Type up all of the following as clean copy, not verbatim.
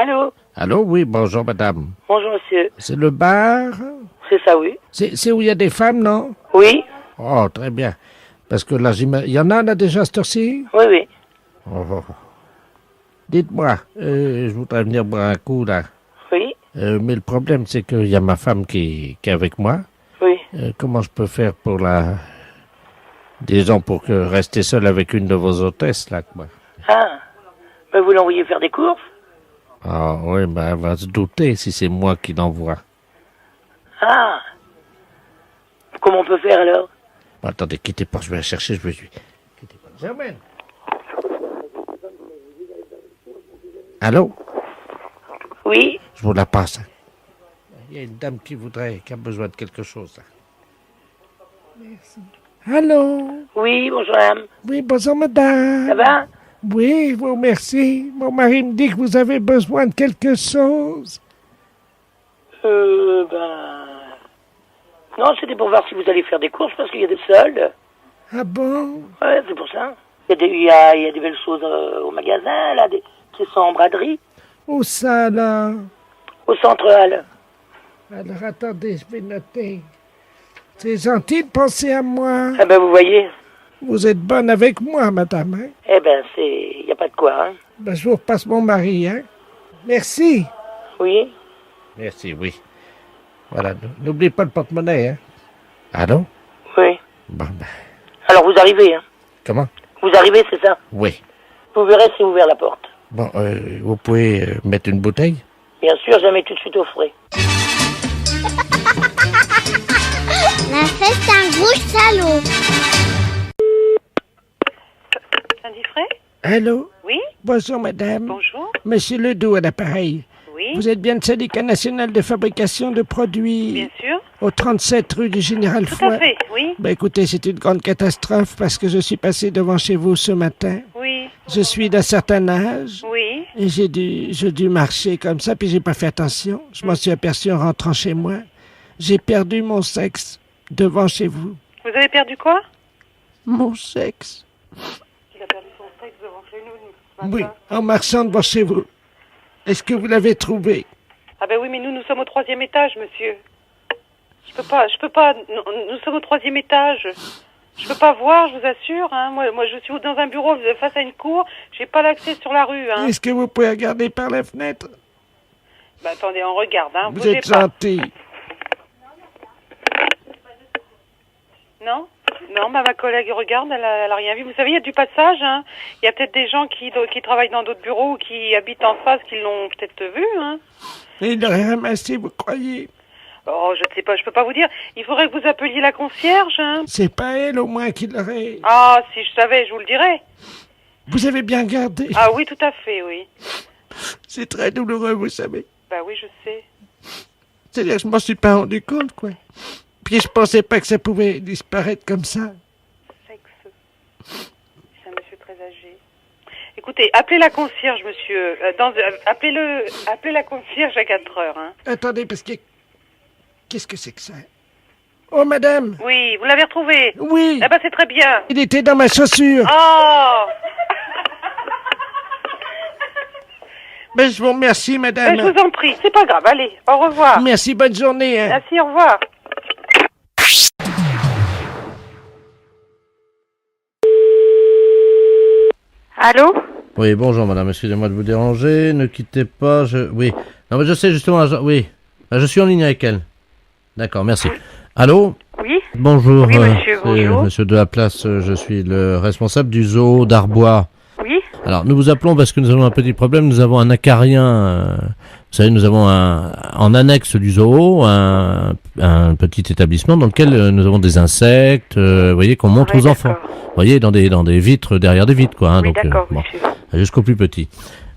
Allô? Allô, oui, bonjour madame. Bonjour, monsieur. C'est le bar? C'est ça, oui. C'est où il y a des femmes, non? Oui? Oh, très bien. Parce que là, il y en a là déjà à cette heure-ci? Oui, oui. Oh. Dites-moi, je voudrais venir boire un coup là. Oui? Mais le problème, c'est qu'il y a ma femme qui est avec moi. Oui. Comment je peux faire pour la... Disons, pour que rester seul avec une de vos hôtesses, là, quoi. Ah. Ben, vous l'envoyez faire des courses? Ah, oui, ben, elle va se douter si c'est moi qui l'envoie. Ah. Comment on peut faire, alors? Bon, attendez, quittez pas, je vais la chercher, je vais lui... Quittez pas. Germaine! Allô? Oui? Je vous la passe. Il y a une dame qui a besoin de quelque chose, là. Merci. Allô? Oui, bonjour, madame. Oui, bonjour, madame. Ça va? Oui, je vous remercie. Mon mari me dit que vous avez besoin de quelque chose. Non, c'était pour voir si vous allez faire des courses parce qu'il y a des soldes. Ah bon? Ouais, c'est pour ça. Il y a des belles choses au magasin, là, qui sont en braderie. Où ça, là? Au centre Hall. Alors, attendez, je vais noter. C'est gentil de penser à moi. Ah ben, vous voyez. Vous êtes bonne avec moi, madame, hein? Eh ben, il n'y a pas de quoi, hein. Ben, je vous repasse mon mari, hein? Merci. Oui? Merci, oui. Voilà, n'oubliez pas le porte-monnaie, hein? Allô? Oui. Bon, ben... Alors, vous arrivez, hein? Comment? Vous arrivez, c'est ça? Oui. Vous verrez si ouvert la porte. Bon, vous pouvez mettre une bouteille? Bien sûr, je la mets tout de suite au frais. La fête, c'est un gros salaud. Sandy Fray? Allô? Oui? Bonjour, madame. Bonjour? Monsieur Ledoux à l'appareil. Oui? Vous êtes bien le syndicat national de fabrication de produits Bien sûr? au 37 rue du Général Tout Foy? à fait, oui? Ben écoutez, c'est une grande catastrophe parce que je suis passé devant chez vous ce matin. Oui? Je suis d'un certain âge Oui? et j'ai dû marcher comme ça puis j'ai pas fait attention. Je m'en suis aperçu en rentrant chez moi. J'ai perdu mon sexe devant chez vous. Vous avez perdu quoi? Mon sexe? Il a perdu son sexe devant chez nous ce matin. Oui, en marchant devant chez vous. Est-ce que vous l'avez trouvé? Ah ben oui, mais nous sommes au 3e étage, monsieur. Je peux pas, nous sommes au 3e étage. Je peux pas voir, je vous assure, hein. Moi, je suis dans un bureau face à une cour, j'ai pas l'accès sur la rue, hein. Est-ce que vous pouvez regarder par la fenêtre? Bah attendez, on regarde, hein. Vous Bougez êtes pas. gentil. Non? Non, bah ma collègue regarde, elle a rien vu. Vous savez, il y a du passage, hein. Il y a peut-être des gens qui travaillent dans d'autres bureaux ou qui habitent en face, qui l'ont peut-être vu, hein. Et il l'aurait ramassé, vous croyez? Oh, je ne sais pas, je peux pas vous dire. Il faudrait que vous appeliez la concierge, hein. C'est pas elle au moins qui l'aurait... Ah, si je savais, je vous le dirais. Vous avez bien gardé. Ah oui, tout à fait, oui. C'est très douloureux, vous savez. Bah oui, je sais. C'est-à-dire que je m'en suis pas rendu compte, quoi. Puis je pensais pas que ça pouvait disparaître comme ça. Sexe. C'est un monsieur très âgé. Écoutez, appelez la concierge, monsieur. Appelez la concierge à 4 heures, hein. Attendez, parce que... Qu'est-ce que c'est que ça? Oh, madame! Oui, vous l'avez retrouvé? Oui! Ah bah c'est très bien. Il était dans ma chaussure! Oh! Ben, je vous remercie, madame. Je vous en prie, c'est pas grave, allez, au revoir. Merci, bonne journée, hein. Merci, au revoir. Allô? Oui, bonjour madame, excusez-moi de vous déranger, ne quittez pas, Oui, non mais je sais justement, oui, je suis en ligne avec elle. D'accord, merci. Allô? Oui? Bonjour, Oui, monsieur, c'est bonjour. monsieur de la place, je suis le responsable du zoo d'Arbois. Oui? Alors, nous vous appelons parce que nous avons un petit problème, nous avons un acarien, vous savez, nous avons en annexe du zoo, un petit établissement dans lequel nous avons des insectes, vous voyez, qu'on montre aux enfants. Vous voyez, dans des vitres, derrière des vitres, quoi. Hein, Oui, donc, d'accord, bon, monsieur. jusqu'au plus petit.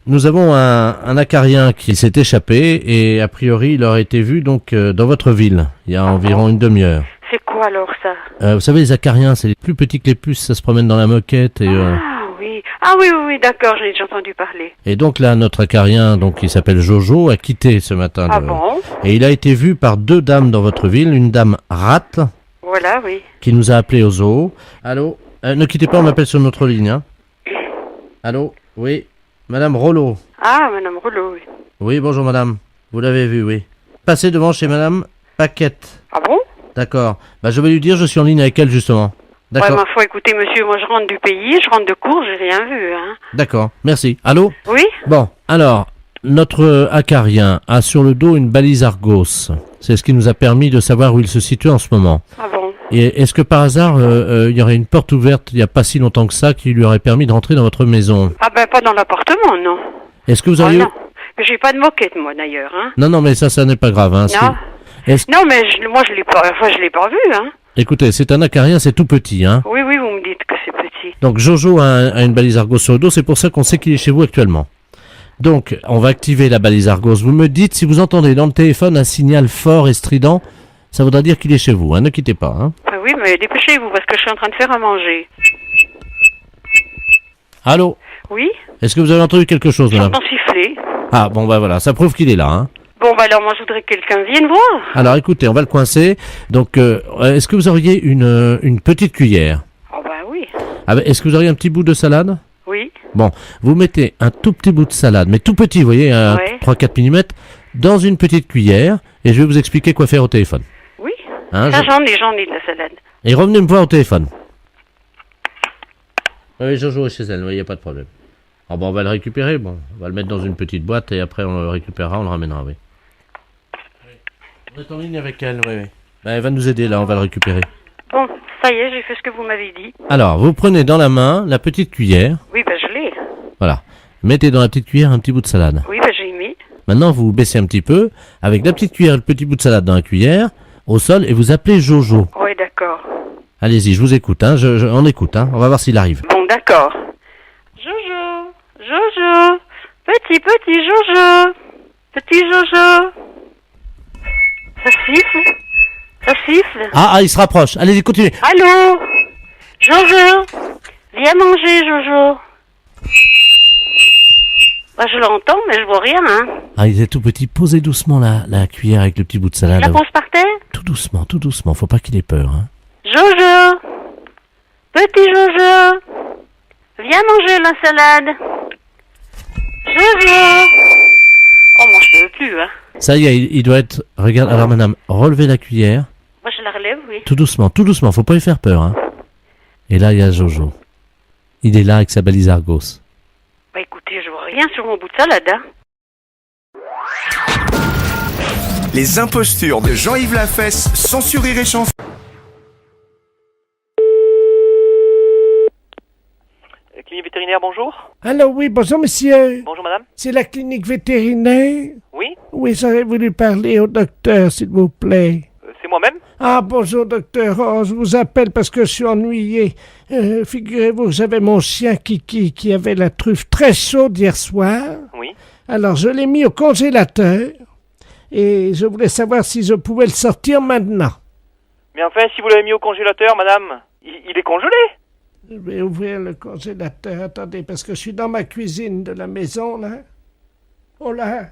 Nous avons un acarien qui s'est échappé et a priori il aurait été vu donc dans votre ville il y a environ une demi-heure. C'est quoi alors ça? Vous savez, les acariens, c'est plus petit que les puces, ça se promène dans la moquette et Ah oui, d'accord, j'ai déjà entendu parler. et donc là notre acarien donc qui s'appelle Jojo a quitté ce matin Ah bon? et il a été vu par 2 dames dans votre ville, une dame rate Voilà, oui. qui nous a appelé au zoo. Allô? Ne quittez pas, on m'appelle sur notre ligne. Hein. Allô? Oui. Madame Rollo. Ah, madame Rouleau, oui. Oui, bonjour madame. Vous l'avez vu, oui. Passez devant chez madame Paquette. Ah bon? D'accord. Bah, je vais lui dire, je suis en ligne avec elle justement. Ouais, D'accord. ma foi, écoutez, monsieur, moi je rentre du pays, je rentre de cours, j'ai rien vu, hein. D'accord. Merci. Allô? Oui? Bon, alors, notre acarien a sur le dos une balise Argos. C'est ce qui nous a permis de savoir où il se situe en ce moment. Ah bon? Et est-ce que par hasard, il y aurait une porte ouverte il n'y a pas si longtemps que ça qui lui aurait permis de rentrer dans votre maison? Ah ben, pas dans l'appartement, non. Est-ce que vous Ah auriez... non. J'ai pas de moquette, moi, d'ailleurs, hein. Non, mais ça n'est pas grave. Hein. Non. Est-ce- Non, mais moi, je l'ai pas vu, hein. Écoutez, c'est un acarien, c'est tout petit. Hein. Oui, vous me dites que c'est petit. Donc Jojo a une balise Argos sur le dos, c'est pour ça qu'on sait qu'il est chez vous actuellement. Donc, on va activer la balise Argos. Vous me dites si vous entendez dans le téléphone un signal fort et strident, ça voudra dire qu'il est chez vous. Hein. Ne quittez pas. Hein. Ah oui, mais dépêchez-vous, parce que je suis en train de faire à manger. Allô? Oui? Est-ce que vous avez entendu quelque chose, madame? J'entends siffler. Ah, bon, bah voilà, ça prouve qu'il est là. Hein. Bon, bah alors, moi, je voudrais que quelqu'un vienne voir. Alors, écoutez, on va le coincer. Donc, est-ce que vous auriez une petite cuillère? Oh, bah oui. Ah, bah, est-ce que vous auriez un petit bout de salade? Oui. Bon, vous mettez un tout petit bout de salade, mais tout petit, vous voyez, Ouais. 3-4 mm, dans une petite cuillère, et je vais vous expliquer quoi faire au téléphone. Oui. Hein, Ça, j'en ai de la salade. Et revenez me voir au téléphone. Oui, Jojo est chez elle, il n'y a pas de problème. Ah bon, on va le récupérer, bon, on va le mettre dans une petite boîte, et après on le récupérera, on le ramènera, oui. On est en ligne avec elle, oui. Ben, elle va nous aider, là, on va le récupérer. Bon, ça y est, j'ai fait ce que vous m'avez dit. Alors, vous prenez dans la main la petite cuillère, Oui, bah, je l'ai. voilà. Mettez dans la petite cuillère un petit bout de salade. Oui, bah, j'ai mis. Maintenant, vous baissez un petit peu, avec la petite cuillère et le petit bout de salade dans la cuillère, au sol, et vous appelez Jojo. Oui, d'accord. Allez-y, je vous écoute, hein, on écoute, hein, on va voir s'il arrive. Bon, d'accord. Jojo, Jojo, petit Jojo, petit Jojo. Ça siffle. Ah, il se rapproche, allez-y, continuez. Allô, Jojo, viens manger, Jojo. Bah, je l'entends, mais je vois rien, hein. Ah, il est tout petit, posez doucement la cuillère avec le petit bout de salade. Je la pose par terre. Tout doucement, faut pas qu'il ait peur, hein. Jojo, petit Jojo, viens manger la salade. Jojo. Oh, moi, je peux plus, hein. Ça y est, il doit être... Regarde, alors madame, relevez la cuillère, Moi, je la relève, oui. tout doucement, faut pas lui faire peur, hein. Et là, il y a Jojo. Il est là avec sa balise Argos. Bah, écoutez, je vois rien sur mon bout de salade, hein. Les impostures de Jean-Yves Lafesse, sans sourire et chanson. Clinique vétérinaire, bonjour. Alors oui, bonjour monsieur. Bonjour madame. C'est la clinique vétérinaire? Oui, Oui, j'aurais voulu parler au docteur, s'il vous plaît. c'est moi-même. Ah, bonjour docteur. Oh, je vous appelle parce que je suis ennuyé. Figurez-vous, j'avais mon chien Kiki qui avait la truffe très chaude hier soir. Oui. Alors, je l'ai mis au congélateur et je voulais savoir si je pouvais le sortir maintenant. Mais enfin, si vous l'avez mis au congélateur, madame, il est congelé. Je vais ouvrir le congélateur. Attendez, parce que je suis dans ma cuisine de la maison, là. Oh là.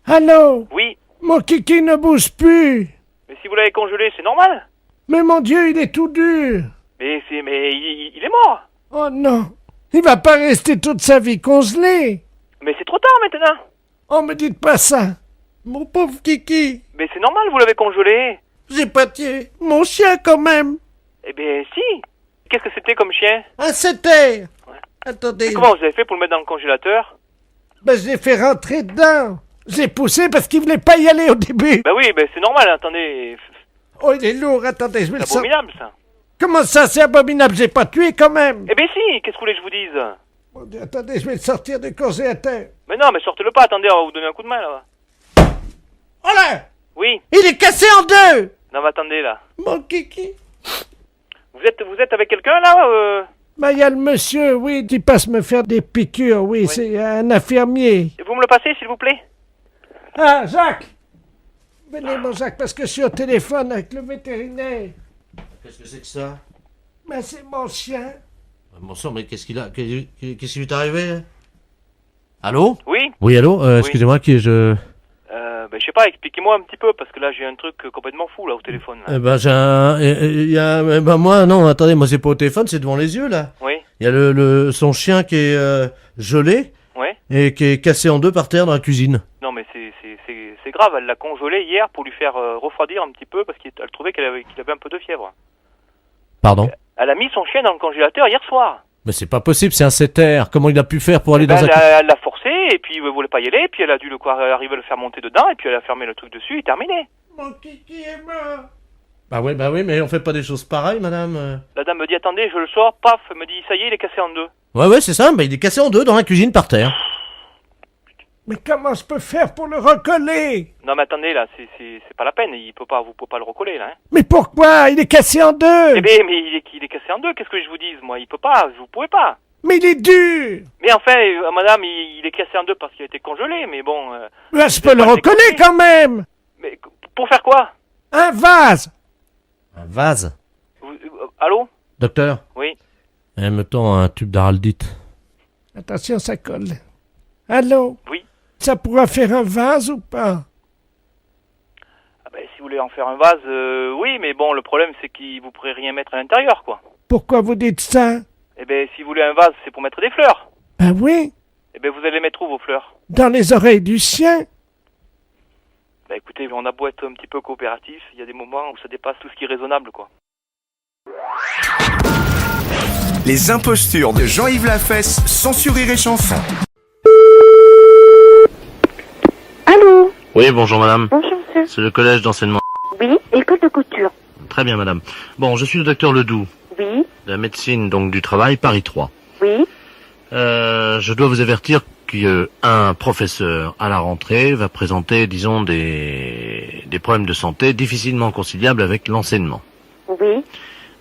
Allô? Oui. Mon Kiki ne bouge plus. Mais si vous l'avez congelé, c'est normal. Mais mon Dieu, il est tout dur. Mais il est mort. Oh non. Il va pas rester toute sa vie congelé. Mais c'est trop tard maintenant. Oh, me dites pas ça. Mon pauvre Kiki. Mais c'est normal, vous l'avez congelé. J'ai pas tué mon chien quand même. Eh ben si. Qu'est-ce que c'était comme chien? Un setter. Ouais. Attendez. Et comment vous avez fait pour le mettre dans le congélateur? Ben, je l'ai fait rentrer dedans. Je l'ai poussé parce qu'il voulait pas y aller au début. Bah oui, c'est normal, attendez. Oh, il est lourd. Attendez, je vais le C'est sortir. abominable ça. Comment ça, c'est abominable? J'ai pas tué quand même. Eh ben si, qu'est-ce que vous voulez que je vous dise? Mon Dieu, attendez, je vais le sortir du congélateur. Mais non, mais sortez-le pas, attendez, on va vous donner un coup de main là. Oh là! Oui. Il est cassé en deux. Non mais attendez là. Mon Kiki. Vous êtes avec quelqu'un là Ben, il y a le monsieur, oui, qui passe me faire des piqûres, oui, c'est un infirmier. Vous me le passez s'il vous plaît? Ah, Jacques! Venez, mon Jacques, parce que je suis au téléphone avec le vétérinaire. Qu'est-ce que c'est que ça? Mais c'est mon chien. Bon sang, mais qu'est-ce qu'il a? Qu'est-ce qui lui est arrivé? Allô? Oui. Oui, allô? Excusez-moi, qui je... Je sais pas, expliquez-moi un petit peu, parce que là j'ai un truc complètement fou là au téléphone. Là. Moi, non, attendez, moi c'est pas au téléphone, c'est devant les yeux, là. Oui. Il y a son chien qui est gelé Ouais. et qui est cassé en deux par terre dans la cuisine. Non, mais c'est grave. Elle l'a congelé hier pour lui faire refroidir un petit peu parce qu'elle trouvait qu'il avait un peu de fièvre. Pardon? Elle a mis son chien dans le congélateur hier soir. Mais c'est pas possible, c'est un setter. Comment il a pu faire pour aller dans un... Elle l'a forcé et puis il voulait pas y aller. Puis elle a dû arriver à le faire monter dedans et puis elle a fermé le truc dessus et terminé. Mon kiki est mort. Bah oui, mais on fait pas des choses pareilles, madame. La dame me dit attendez, je le sors, paf, elle me dit ça y est, il est cassé en deux. Ouais, c'est ça, bah il est cassé en deux dans la cuisine par terre. Mais comment je peux faire pour le recoller? Non mais attendez là, c'est pas la peine, vous pouvez pas le recoller là. Hein. Mais pourquoi? Il est cassé en deux. Eh bien, mais il est cassé en deux, qu'est-ce que je vous dise moi? Il peut pas, vous pouvez pas. Mais il est dur. Mais enfin, madame, il est cassé en deux parce qu'il a été congelé, mais bon... Là, je peux le recoller quand même. Mais pour faire quoi? Un vase. Un vase? Allô? Docteur? Oui. Elle me tend un tube d'araldite. Attention, ça colle. Allô? Oui. Ça pourra faire un vase ou pas? Ah ben, si vous voulez en faire un vase, oui, mais bon, le problème c'est que vous pourrez rien mettre à l'intérieur, quoi. Pourquoi vous dites ça? Eh ben, si vous voulez un vase, c'est pour mettre des fleurs. Ben oui, Eh ben, vous allez mettre où vos fleurs? dans les oreilles du chien. Bah écoutez, on a beau être un petit peu coopératif, il y a des moments où ça dépasse tout ce qui est raisonnable, quoi. Les impostures de Jean-Yves Lafesse, sans Sur Rire et Chanson. Allô? Oui, bonjour madame. Bonjour monsieur. C'est le collège d'enseignement. Oui, école de couture. Très bien madame. Bon, je suis le docteur Ledoux, Oui, de la médecine donc du travail, Paris 3. oui, Je dois vous avertir qu'un professeur à la rentrée va présenter, disons, des problèmes de santé difficilement conciliables avec l'enseignement. oui,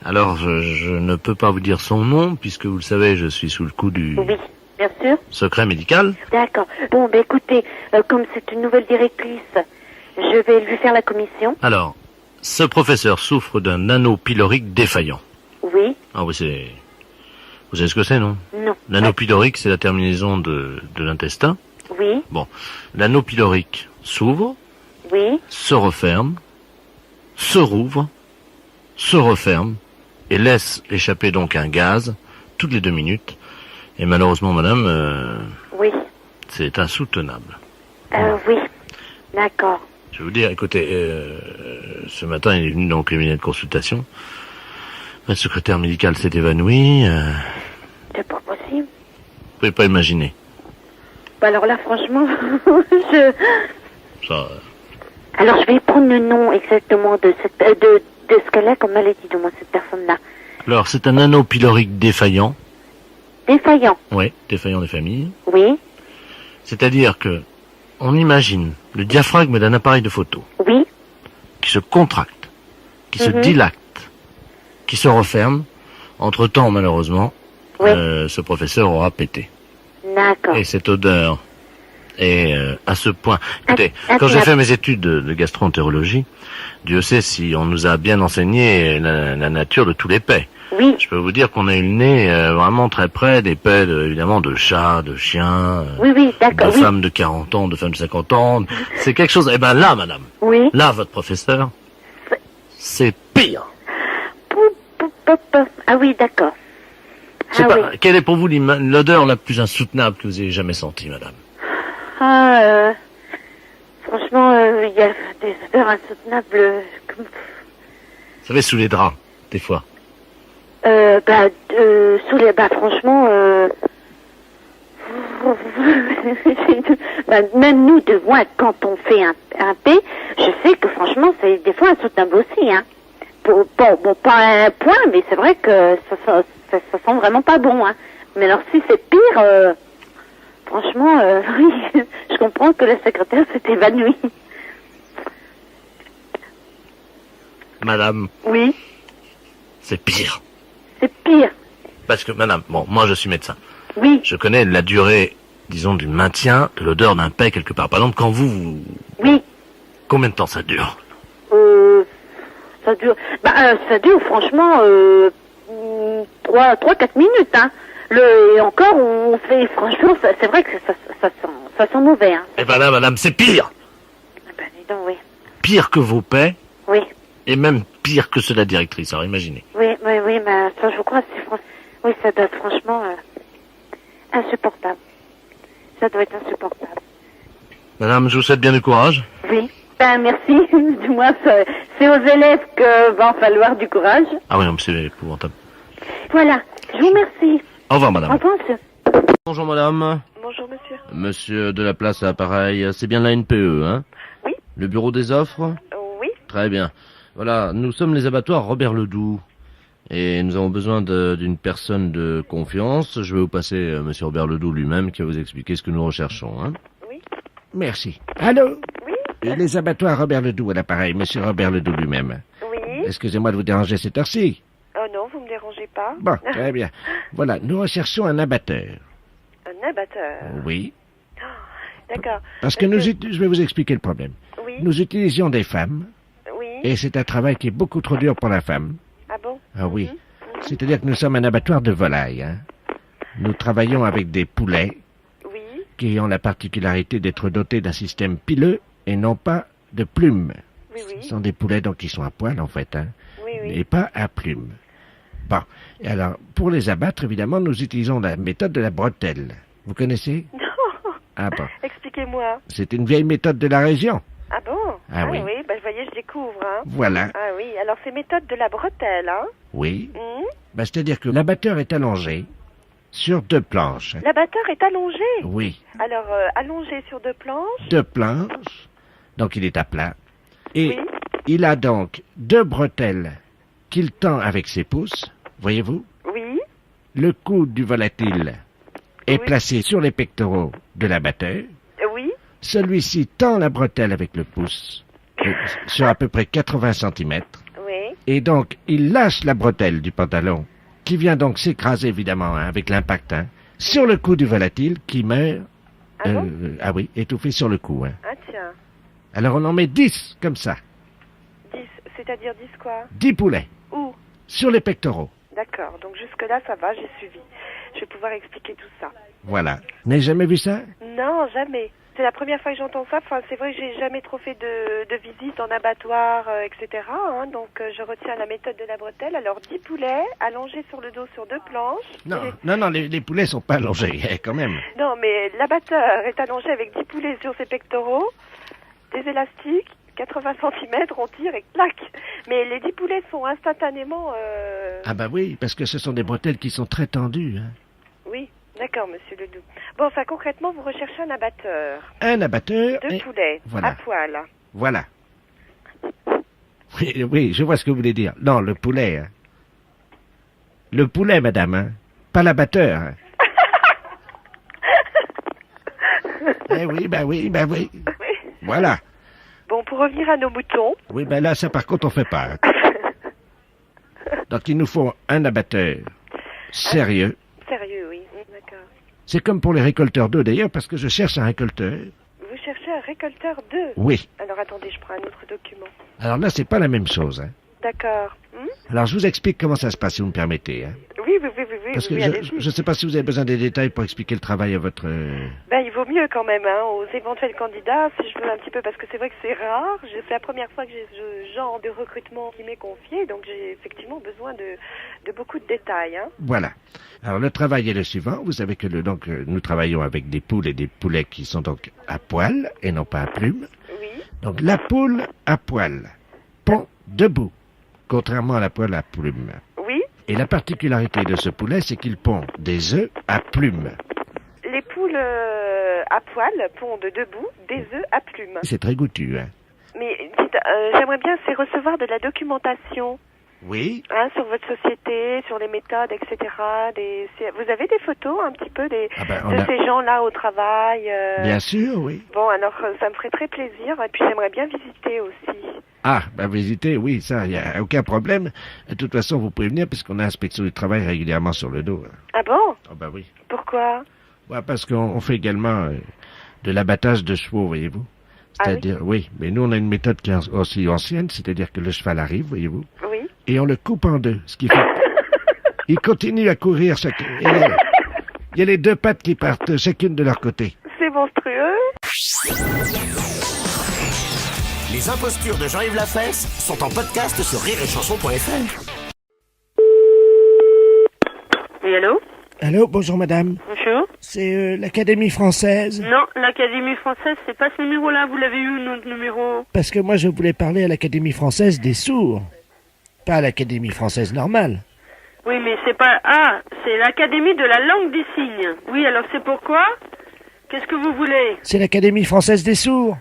Alors, je ne peux pas vous dire son nom, puisque vous le savez, je suis sous le coup du oui, bien sûr. secret médical. D'accord. Bon, ben écoutez, comme c'est une nouvelle directrice, je vais lui faire la commission. Alors, ce professeur souffre d'un anneau pylorique défaillant. Oui, Ah oui, vous savez ce que c'est, non? non. L'anneau pylorique, c'est la terminaison de l'intestin. Oui, Bon, l'anneau pylorique s'ouvre, oui, se referme, se rouvre, se referme, et laisse échapper donc un gaz toutes les 2 minutes. Et malheureusement, madame, oui, c'est insoutenable. oui, d'accord. Je vais vous dire, écoutez, ce matin, il est venu dans le cabinet de consultation. Le secrétaire médical s'est évanoui. C'est pas possible. Vous pouvez pas imaginer. Bah alors là, franchement, Ça, Alors, je vais prendre le nom exactement de ce qu'elle a comme maladie, de moi, cette personne-là. alors, c'est un anneau pylorique défaillant. Défaillant. Oui, défaillant des familles. Oui, C'est-à-dire que on imagine le diaphragme d'un appareil de photo oui, qui se contracte, qui se dilate, qui se referme. Entre-temps, malheureusement, oui. ce professeur aura pété. D'accord. Et cette odeur est à ce point... Écoutez, Ah, quand j'ai ah, fait mes études de gastroentérologie, Dieu sait si on nous a bien enseigné la nature de tous les paix. Oui, Je peux vous dire qu'on a eu le nez vraiment très près des paix, évidemment, de chats, de chiens, oui, oui, de d'accord, oui. femmes de 40 ans, de femmes de 50 ans. C'est quelque chose... Eh ben là, madame, Oui. là, votre professeur, c'est pire. Ah oui, d'accord. Je sais Ah pas, oui. quelle est pour vous l'odeur la plus insoutenable que vous ayez jamais sentie, madame? Franchement, il y a des odeurs insoutenables. Vous savez, sous les draps, des fois. Sous les... franchement, même nous, de moi, quand on fait un P, je sais que franchement, c'est des fois insoutenable aussi, hein. Bon, pas un point, mais c'est vrai que ça sent vraiment pas bon, hein. Mais alors, si c'est pire, franchement, oui, je comprends que la secrétaire s'est évanouie. Madame, Oui, c'est pire. c'est pire. Parce que, madame, bon, moi je suis médecin. Oui, Je connais la durée, disons, du maintien de l'odeur d'un paix quelque part. Par exemple, quand oui. combien de temps ça dure? Ça dure franchement 3-4 minutes, hein. Et encore, on fait, franchement, c'est vrai que ça sent mauvais, hein. Eh ben là, madame, c'est pire. Ah ben, dis donc, oui. Pire que vos paix, Oui, et même pire que ceux de la directrice, alors imaginez. mais ça, je crois, oui, ça doit être franchement insupportable. Ça doit être insupportable. Madame, je vous souhaite bien du courage. Oui. Ben, merci. Du moins, c'est aux élèves que va en falloir du courage. Ah oui, non, mais c'est épouvantable. Voilà. Je vous remercie. Au revoir, Au madame. revoir, monsieur. Bonjour, madame. Bonjour, monsieur. Monsieur de la place à l'appareil, c'est bien la NPE, hein? Oui. Le bureau des offres? Oui. Très bien. Voilà, nous sommes les abattoirs Robert Ledoux. Et nous avons besoin d'une personne de confiance. Je vais vous passer monsieur Robert Ledoux lui-même qui va vous expliquer ce que nous recherchons, hein? Merci. Allô? Oui. Les abattoirs Robert Ledoux à l'appareil, monsieur Robert Ledoux lui-même. Oui. Excusez-moi de vous déranger cette heure-ci. Oh non, vous me dérangez pas. Bon, très bien. Voilà, nous recherchons un abatteur. Un abatteur. Oui. D'accord. Parce que je vais vous expliquer le problème. Oui. Nous utilisions des femmes, Oui. et c'est un travail qui est beaucoup trop dur pour la femme. Ah bon? Ah oui. C'est-à-dire que nous sommes un abattoir de volailles, hein. Nous travaillons avec des poulets Oui. qui ont la particularité d'être dotés d'un système pileux et non pas de plumes. Oui, oui. Ce sont des poulets donc qui sont à poil en fait, hein, Oui, oui. et pas à plumes. Bon, et alors pour les abattre, évidemment, nous utilisons la méthode de la bretelle. Vous connaissez? Non. Ah bon, Expliquez-moi. c'est une vieille méthode de la région. Ah bon? Ah oui. Bah, vous voyez, je découvre, hein. Voilà, Ah oui, alors c'est méthode de la bretelle, hein. oui. Hum. Ben, c'est-à-dire que l'abatteur est allongé sur 2 planches. L'abatteur est allongé. Oui, Alors, allongé sur 2 planches. 2 planches, donc il est à plat. Et Oui. il a donc 2 bretelles qu'il tend avec ses pouces, voyez-vous? Oui. Le coude du volatile est Oui. placé sur les pectoraux de l'abatteur. Oui. Celui-ci tend la bretelle avec le pouce sur à peu près 80 cm. Oui. Et donc, il lâche la bretelle du pantalon, qui vient donc s'écraser évidemment hein, avec l'impact, hein, sur le cou du volatile qui meurt, Ah bon? ah oui, étouffé sur le cou. Hein. Ah tiens. Alors on en met 10 comme ça, 10, c'est-à-dire 10 quoi? 10 poulets, Où? sur les pectoraux. D'accord, donc jusque-là, ça va, j'ai suivi. Je vais pouvoir expliquer tout ça. Voilà. Vous n'avez jamais vu ça? Non, jamais. C'est la première fois que j'entends ça. Enfin, c'est vrai que j'ai jamais trop fait de visites en abattoir, etc. hein. Donc, je retiens la méthode de la bretelle. Alors, 10 poulets allongés sur le dos sur 2 planches. Non, Et- non, non, les poulets sont pas allongés, quand même. Non, mais l'abatteur est allongé avec 10 poulets sur ses pectoraux, des élastiques, 80 cm, on tire et clac. Mais les 10 poulets sont instantanément... Ah bah oui, parce que ce sont des bretelles qui sont très tendues. Hein. Oui, d'accord, monsieur Ledoux. Bon, enfin, concrètement, vous recherchez un abatteur. Un abatteur... 2 et- poulets, voilà. à poil. Voilà. Oui, oui, je vois ce que vous voulez dire. Non, le poulet. Hein. Le poulet, madame, hein. Pas l'abatteur. Hein. Eh oui, bah oui, bah oui. Oui. Voilà. Bon, pour revenir à nos moutons, Oui, ben là, ça par contre, on fait pas. Hein. Donc, il nous faut un abatteur sérieux. sérieux, oui, d'accord. C'est comme pour les récolteurs d'œufs, d'ailleurs, parce que je cherche un récolteur. Vous cherchez un récolteur d'œufs? Oui. Alors, attendez, je prends un autre document. Alors là, c'est pas la même chose. Hein. D'accord. Alors, je vous explique comment ça se passe, si vous me permettez. Hein. Oui, oui, oui, oui, oui, Parce que oui, allez-y. je ne sais pas si vous avez besoin des détails pour expliquer le travail à votre... Ben, il vaut mieux quand même, hein, aux éventuels candidats, si je veux un petit peu, parce que c'est vrai que c'est rare. C'est la première fois que j'ai ce genre de recrutement qui m'est confié, donc j'ai effectivement besoin de beaucoup de détails. Hein. Voilà. Alors, le travail est le suivant. Vous savez que nous travaillons avec des poules et des poulets qui sont donc à poil et non pas à plumes. Oui, Donc, la poule à poil pond debout, contrairement à la poule à plumes. oui. Et la particularité de ce poulet, c'est qu'il pond des œufs à plumes. Les poules à poil pondent debout des œufs à plumes. C'est très goûtu, hein. Mais dites, j'aimerais bien c'est recevoir de la documentation. Oui. Hein, sur votre société, sur les méthodes, etc. Vous avez des photos un petit peu de ces gens-là au travail Bien sûr, oui. Bon, alors ça me ferait très plaisir. Et puis j'aimerais bien visiter aussi. Ah, ben visiter, oui, ça, il n'y a aucun problème. De toute façon, vous pouvez venir puisqu'on a inspection du travail régulièrement sur le dos. Ah bon? Ah ben oui. Pourquoi? Ouais, parce qu'on fait également de l'abattage de chevaux, voyez-vous. C'est-à-dire, oui, mais nous on a une méthode qui est aussi ancienne, c'est-à-dire que le cheval arrive, voyez-vous. Oui. Et on le coupe en deux, ce qui fait il continue à courir chacun. Il y a les 2 pattes qui partent chacune de leur côté. C'est monstrueux. Les impostures de Jean-Yves Lafesse sont en podcast sur rireetchanson.fr. Oui, allô? Allô, bonjour madame. Bonjour. C'est l'Académie française. Non, l'Académie française, c'est pas ce numéro-là. Vous l'avez eu, notre numéro? Parce que moi je voulais parler à l'Académie française des sourds. Pas à l'Académie française normale. Oui, mais c'est pas... Ah, c'est l'Académie de la langue des signes. Oui, alors c'est pourquoi? Qu'est-ce que vous voulez? C'est l'Académie française des sourds.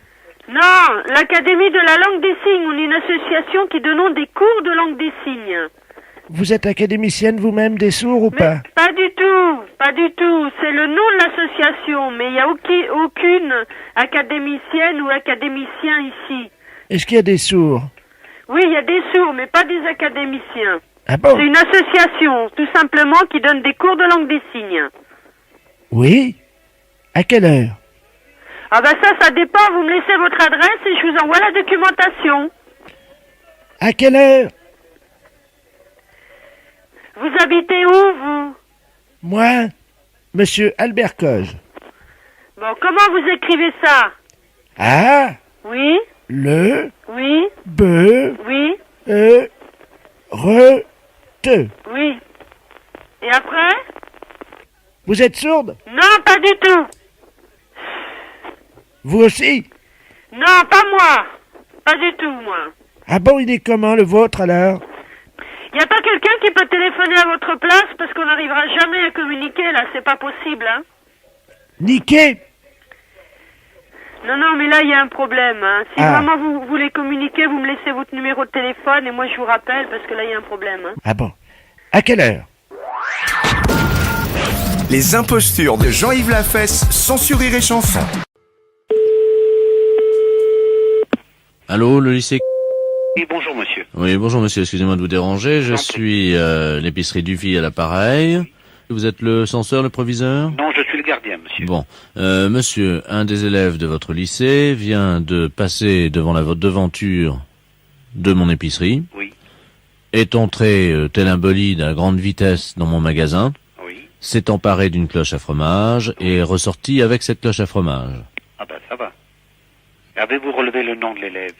Non, l'Académie de la langue des signes. On est une association qui donne des cours de langue des signes. Vous êtes académicienne vous-même des sourds ou pas? Pas du tout, pas du tout. C'est le nom de l'association, mais il n'y a aucune académicienne ou académicien ici. Est-ce qu'il y a des sourds? Oui, il y a des sourds, mais pas des académiciens. Ah bon? C'est une association, tout simplement, qui donne des cours de langue des signes. Oui? À quelle heure? Ah bah ça dépend. Vous me laissez votre adresse et je vous envoie la documentation. À quelle heure? Vous habitez où, vous? Moi, monsieur Albert Coge. Bon, comment vous écrivez ça? Ah, Oui, le, oui, be, oui, re, te. oui. Et après? Vous êtes sourde? Non, pas du tout. Vous aussi? Non, pas moi. Pas du tout, moi. Ah bon, il est comment le vôtre alors? Y a pas quelqu'un qui peut téléphoner à votre place parce qu'on n'arrivera jamais à communiquer, là. C'est pas possible, hein. Niqué? Non, non, mais là, il y a un problème, hein. Si Ah. vraiment vous voulez communiquer, vous me laissez votre numéro de téléphone et moi, je vous rappelle parce que là, il y a un problème, hein. Ah bon? À quelle heure? Les impostures de Jean-Yves Lafesse, sans Rire et Chanson. Allô, le lycée? Oui, bonjour monsieur. Oui, bonjour monsieur, excusez-moi de vous déranger. Je suis l'épicerie Duvy à l'appareil. Vous êtes le censeur, le proviseur? Non, je suis le gardien, monsieur. Bon, monsieur, un des élèves de votre lycée vient de passer devant la devanture de mon épicerie, Oui, est entré tel un bolide à grande vitesse dans mon magasin, oui. s'est emparé d'une cloche à fromage et est ressorti avec cette cloche à fromage. Ah ben, ça va. Avez-vous relevé le nom de l'élève?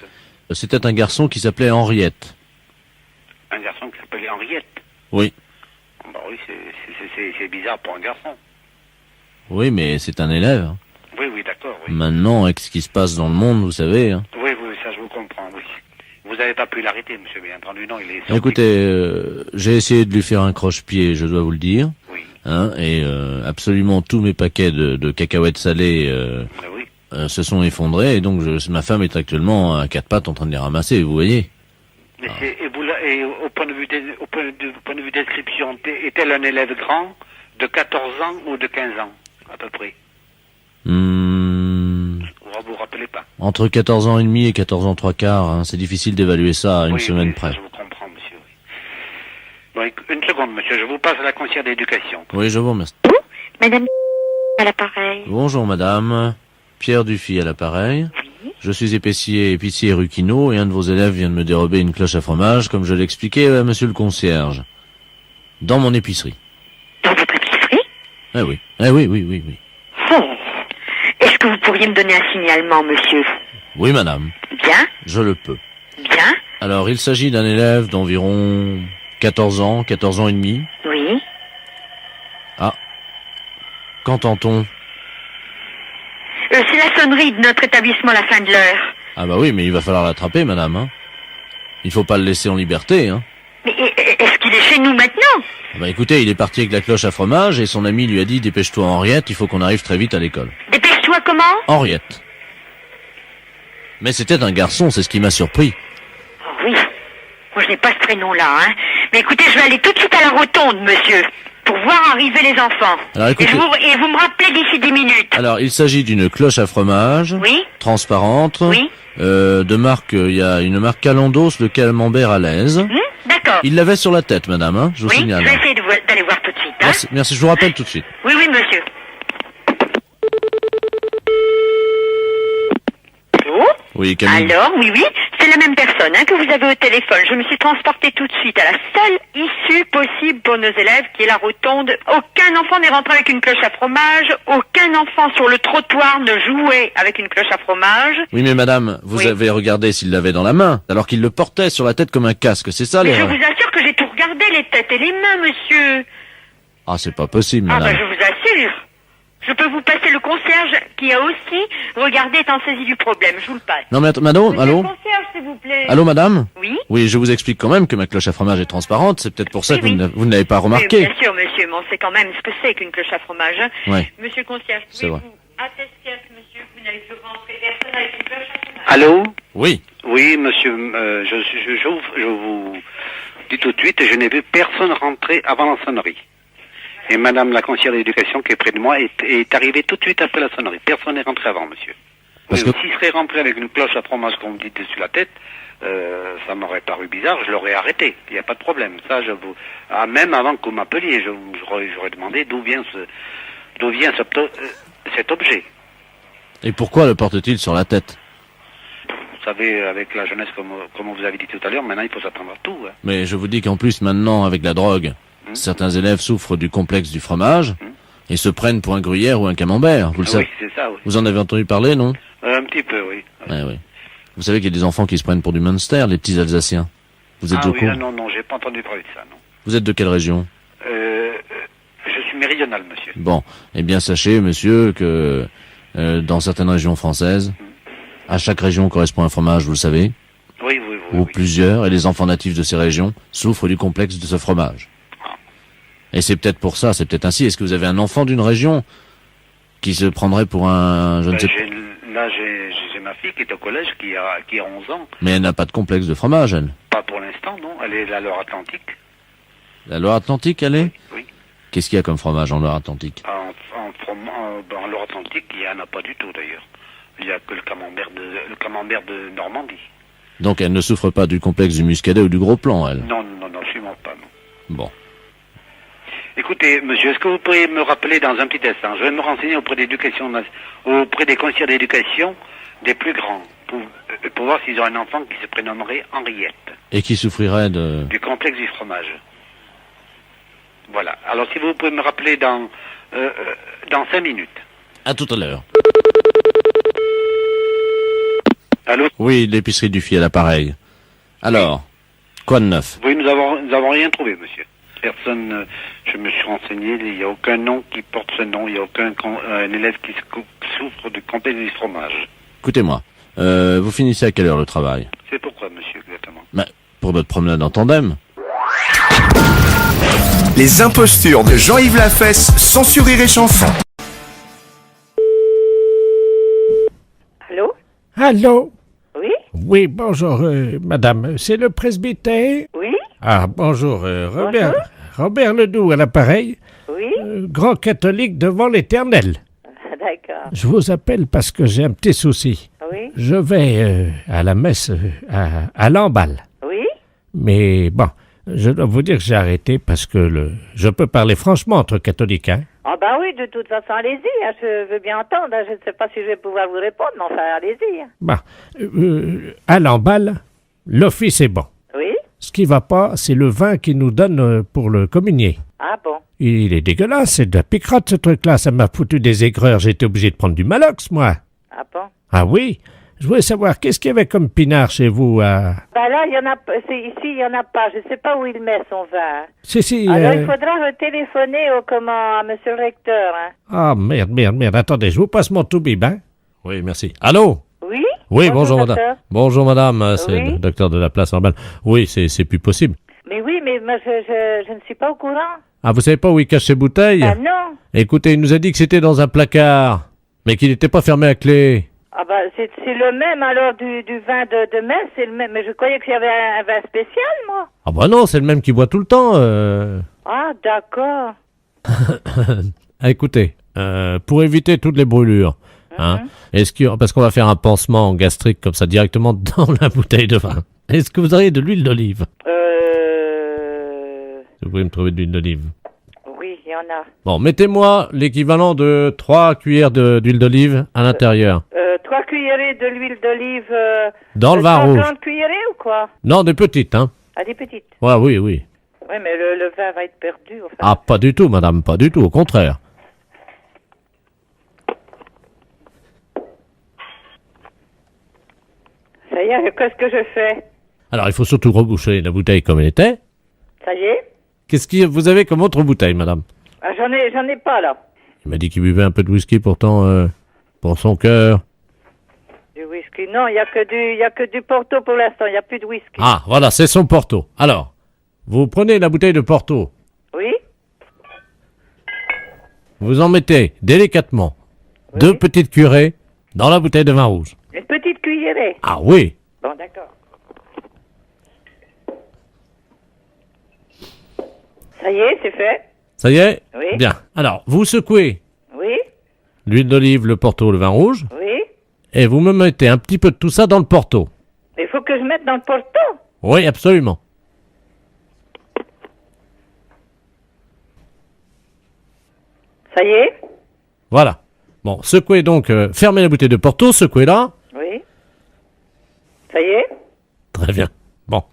C'était un garçon qui s'appelait Henriette. Un garçon qui s'appelait Henriette. Oui. Bah oui, c'est bizarre pour un garçon. Oui, mais c'est un élève. hein. Oui, oui, d'accord, oui. Maintenant, avec ce qui se passe dans le monde, vous savez. hein. Oui, oui, ça je vous comprends, oui. Vous n'avez pas pu l'arrêter, monsieur, bien entendu, non, il est sorti. Écoutez, j'ai essayé de lui faire un croche-pied, je dois vous le dire. Oui, Et absolument tous mes paquets de cacahuètes salées oui. se sont effondrés. Et donc, ma femme est actuellement à quatre pattes en train de les ramasser, vous voyez. Mais et au point de vue description, est-elle un élève grand de 14 ans ou de 15 ans, à peu près? Vous vous rappelez pas? Entre 14 ans et demi et 14 ans 3/4, hein, c'est difficile d'évaluer ça à une Oui, semaine oui, près. Je vous comprends, monsieur. Oui. Bon, une seconde, monsieur, je vous passe à la conseillère d'éducation. Oui, je vous remercie. Madame à l'appareil. Bonjour madame, Pierre Dufy à l'appareil. Je suis épicier rue Quinault et un de vos élèves vient de me dérober une cloche à fromage, comme je l'expliquais à monsieur le concierge. Dans mon épicerie. Dans votre épicerie? Eh oui, oui. Oh. Est-ce que vous pourriez me donner un signalement, monsieur? Oui madame, Bien, je le peux. bien, Alors, il s'agit d'un élève d'environ 14 ans et demi. oui. Qu'entend-on? C'est la sonnerie de notre établissement à la fin de l'heure. Ah bah oui, mais il va falloir l'attraper, madame. Hein. Il faut pas le laisser en liberté. Hein. Mais est-ce qu'il est chez nous maintenant? Ah bah écoutez, il est parti avec la cloche à fromage et son ami lui a dit « Dépêche-toi Henriette, il faut qu'on arrive très vite à l'école. Dépêche-toi comment? » Henriette. Mais c'était un garçon, c'est ce qui m'a surpris. Oh oui. Moi, je n'ai pas ce prénom-là, hein. Mais écoutez, je vais aller tout de suite à la rotonde, monsieur, pour voir arriver les enfants. Alors écoutez... Et vous me rappelez d'ici 10 minutes. Alors, il s'agit d'une cloche à fromage, Oui, transparente, oui. de marque, il y a une marque Calandos, le camembert à l'aise. D'accord. Il l'avait sur la tête, madame, hein, je vous Oui, signale. je vais essayer d'aller voir tout de suite, hein. Merci, je vous rappelle tout de suite. Oui, oui, monsieur. Allô? Oui, Camille. Alors, oui, c'est la même personne que vous avez au téléphone. Je me suis transportée tout de suite à la seule issue possible pour nos élèves, qui est la rotonde. Aucun enfant n'est rentré avec une cloche à fromage. Aucun enfant sur le trottoir ne jouait avec une cloche à fromage. Oui, mais madame, vous avez regardé s'il l'avait dans la main, alors qu'il le portait sur la tête comme un casque, c'est ça Mais je l'erreur? vous assure que j'ai tout regardé, les têtes et les mains, monsieur. Ah, c'est pas possible, Ah madame. bah je vous assure. Je peux vous passer le concierge qui a aussi regardé étant saisi du problème. Je vous le passe. Non mais attends, madame, Monsieur allô le concierge, s'il vous plaît. Allô, madame? Oui. Oui, je vous explique quand même que ma cloche à fromage est transparente, c'est peut-être pour ça Oui, que oui. vous ne l'avez pas Oui, remarqué. bien sûr, monsieur, mais on sait quand même ce que c'est qu'une cloche à fromage. Hein. Ouais. Monsieur le concierge, C'est vrai. pouvez-vous attester à ce monsieur que vous n'avez plus rentré personne avec une cloche à fromage? Allô? Oui. Oui, monsieur, je vous dis tout de suite, je n'ai vu personne rentrer avant la sonnerie. Et madame la conseillère d'éducation qui est près de moi est arrivée tout de suite après la sonnerie. Personne n'est rentré avant, monsieur. Parce Oui, que- s'il serait rentré avec une cloche à fromage, comme vous dites, dessus la tête, ça m'aurait paru bizarre, je l'aurais arrêté. Il n'y a pas de problème. Ça, je vous... Ah, même avant que vous m'appeliez, j'aurais demandé d'où vient cet objet. Et pourquoi le porte-t-il sur la tête? Vous savez, avec la jeunesse, comme vous avez dit tout à l'heure, maintenant il faut s'attendre à tout. Hein. Mais je vous dis qu'en plus, maintenant, avec la drogue, certains élèves souffrent du complexe du fromage et se prennent pour un gruyère ou un camembert. Vous le savez. Oui, c'est ça, oui. Vous en avez entendu parler, non? Un petit peu, oui. Ouais, oui. Vous savez qu'il y a des enfants qui se prennent pour du Munster, les petits Alsaciens. Vous êtes Ah au oui, courant? non, j'ai pas entendu parler de ça, non. Vous êtes de quelle région? Je suis méridional, monsieur. Bon, eh bien sachez, monsieur, que dans certaines régions françaises, à chaque région correspond un fromage, vous le savez, Oui, ou plusieurs, et les enfants natifs de ces régions souffrent du complexe de ce fromage. Et c'est peut-être pour ça, c'est peut-être ainsi. Est-ce que vous avez un enfant d'une région qui se prendrait pour un... je ne sais pas. J'ai ma fille qui est au collège, qui a 11 ans. Mais elle n'a pas de complexe de fromage, elle. Pas pour l'instant, non. Elle est à Loire-Atlantique. La Loire-Atlantique, elle est? Oui. Qu'est-ce qu'il y a comme fromage en Loire-Atlantique? En Loire-Atlantique, il n'y en a pas du tout, d'ailleurs. Il n'y a que le camembert de Normandie. Donc elle ne souffre pas du complexe du muscadet ou du gros plan, elle? Non, absolument pas, non. Bon. Écoutez, monsieur, est-ce que vous pourriez me rappeler dans un petit instant? Je vais me renseigner auprès auprès des conseillers d'éducation des plus grands, pour voir s'ils ont un enfant qui se prénommerait Henriette, Et qui souffrirait de... du complexe du fromage. Voilà. Alors, si vous pouvez me rappeler dans 5 minutes. À tout à l'heure. Allô? Oui, l'épicerie du Fiel à l'appareil. Alors, quoi de neuf? Oui, nous avons rien trouvé, monsieur. Personne, je me suis renseigné, il n'y a aucun nom qui porte ce nom, il n'y a aucun un élève qui souffre du complexe du fromage. Écoutez-moi, vous finissez à quelle heure le travail? C'est pourquoi, monsieur, exactement? Pour notre promenade en tandem. Les impostures de Jean-Yves Lafesse, sans sourire et chanson. Allô? Allô? Oui? Oui, bonjour, madame. C'est le presbytère? Oui? Ah, bonjour, Robert Ledoux à l'appareil. Oui? Grand catholique devant l'Éternel. D'accord. Je vous appelle parce que j'ai un petit souci. Oui? Je vais à la messe à Lamballe. Oui? Mais bon, je dois vous dire que j'ai arrêté parce que je peux parler franchement entre catholiques, hein? Ah bah oui, de toute façon, allez-y, hein, je veux bien entendre. Hein, je ne sais pas si je vais pouvoir vous répondre, mais enfin, allez-y. Hein. Bon, à Lamballe, l'office est bon. Oui? Ce qui va pas, c'est le vin qu'ils nous donnent pour le communier. Ah bon? Il est dégueulasse, c'est de la picrotte ce truc-là, ça m'a foutu des aigreurs, j'ai été obligé de prendre du Malox, moi. Ah bon? Ah oui? Je voulais savoir, qu'est-ce qu'il y avait comme pinard chez vous à... Bah là, il y en a, ici, il y en a pas. Je sais pas où il met son vin. Si, Alors, il faudra téléphoner à monsieur le recteur, hein. Ah, merde, attendez, je vous passe mon tout-bib, hein? Oui, merci. Allô? Oui? Oui, bonjour madame. docteur. Bonjour madame, c'est Oui. le docteur de la place Lamballe. Oui, c'est plus possible. Mais oui, mais moi, je ne suis pas au courant. Ah, vous savez pas où il cache ses bouteilles? Ah non. Écoutez, il nous a dit que c'était dans un placard, mais qu'il n'était pas fermé à clé. Ah bah, c'est le même, alors, du vin de messe, c'est le même. Mais je croyais qu'il y avait un vin spécial, moi. Ah bah non, c'est le même qui boit tout le temps. Ah, d'accord. Écoutez, pour éviter toutes les brûlures, hein, parce qu'on va faire un pansement gastrique comme ça directement dans la bouteille de vin. Est-ce que vous auriez de l'huile d'olive? Vous pouvez me trouver de l'huile d'olive. Oui, il y en a. Bon, mettez-moi l'équivalent de 3 cuillères d'huile d'olive à l'intérieur. 3 cuillerées de l'huile d'olive. Dans le vin rouge. 50 cuillerées ou quoi? Non, des petites, hein. Ah, des petites. Ouais, oui. Oui, mais le vin va être perdu. Enfin. Ah, pas du tout, madame, pas du tout, au contraire. Ça y est, qu'est-ce que je fais? Alors, il faut surtout reboucher la bouteille comme elle était. Ça y est? Qu'est-ce que vous avez comme autre bouteille, madame? Ah, j'en ai pas, là. Il m'a dit qu'il buvait un peu de whisky, pourtant, pour son cœur. Du whisky. Non, il y a que du Porto pour l'instant. Il n'y a plus de whisky. Ah, voilà, c'est son Porto. Alors, vous prenez la bouteille de Porto. Oui. Vous en mettez délicatement 2 petites cuillerées dans la bouteille de vin rouge. Une petite cuillerée. Ah oui. Bon, d'accord. Ça y est, c'est fait. Ça y est? Oui. Bien. Alors, vous secouez Oui. l'huile d'olive, le Porto, le vin rouge, Oui. et vous me mettez un petit peu de tout ça dans le Porto. Il faut que je mette dans le Porto. Oui, absolument. Ça y est. Voilà. Bon, secouez donc, fermez la bouteille de Porto, secouez-la. Oui. Ça y est. Très bien. Bon.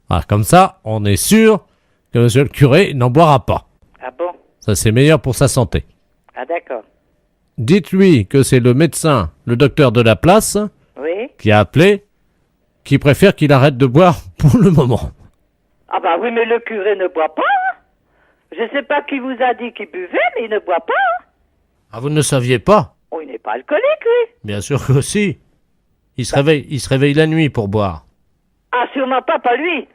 Voilà, comme ça, on est sûr que monsieur le curé n'en boira pas. Ah bon. Ça, c'est meilleur pour sa santé. Ah d'accord. Dites-lui que c'est le médecin, le docteur de la place, Oui. qui a appelé, qui préfère qu'il arrête de boire pour le moment. Ah bah oui, mais le curé ne boit pas. Je sais pas qui vous a dit qu'il buvait, mais il ne boit pas. Ah, vous ne le saviez pas? Oh, il n'est pas alcoolique, lui. Bien sûr que si. Il se réveille la nuit pour boire. Ah, sûrement pas lui.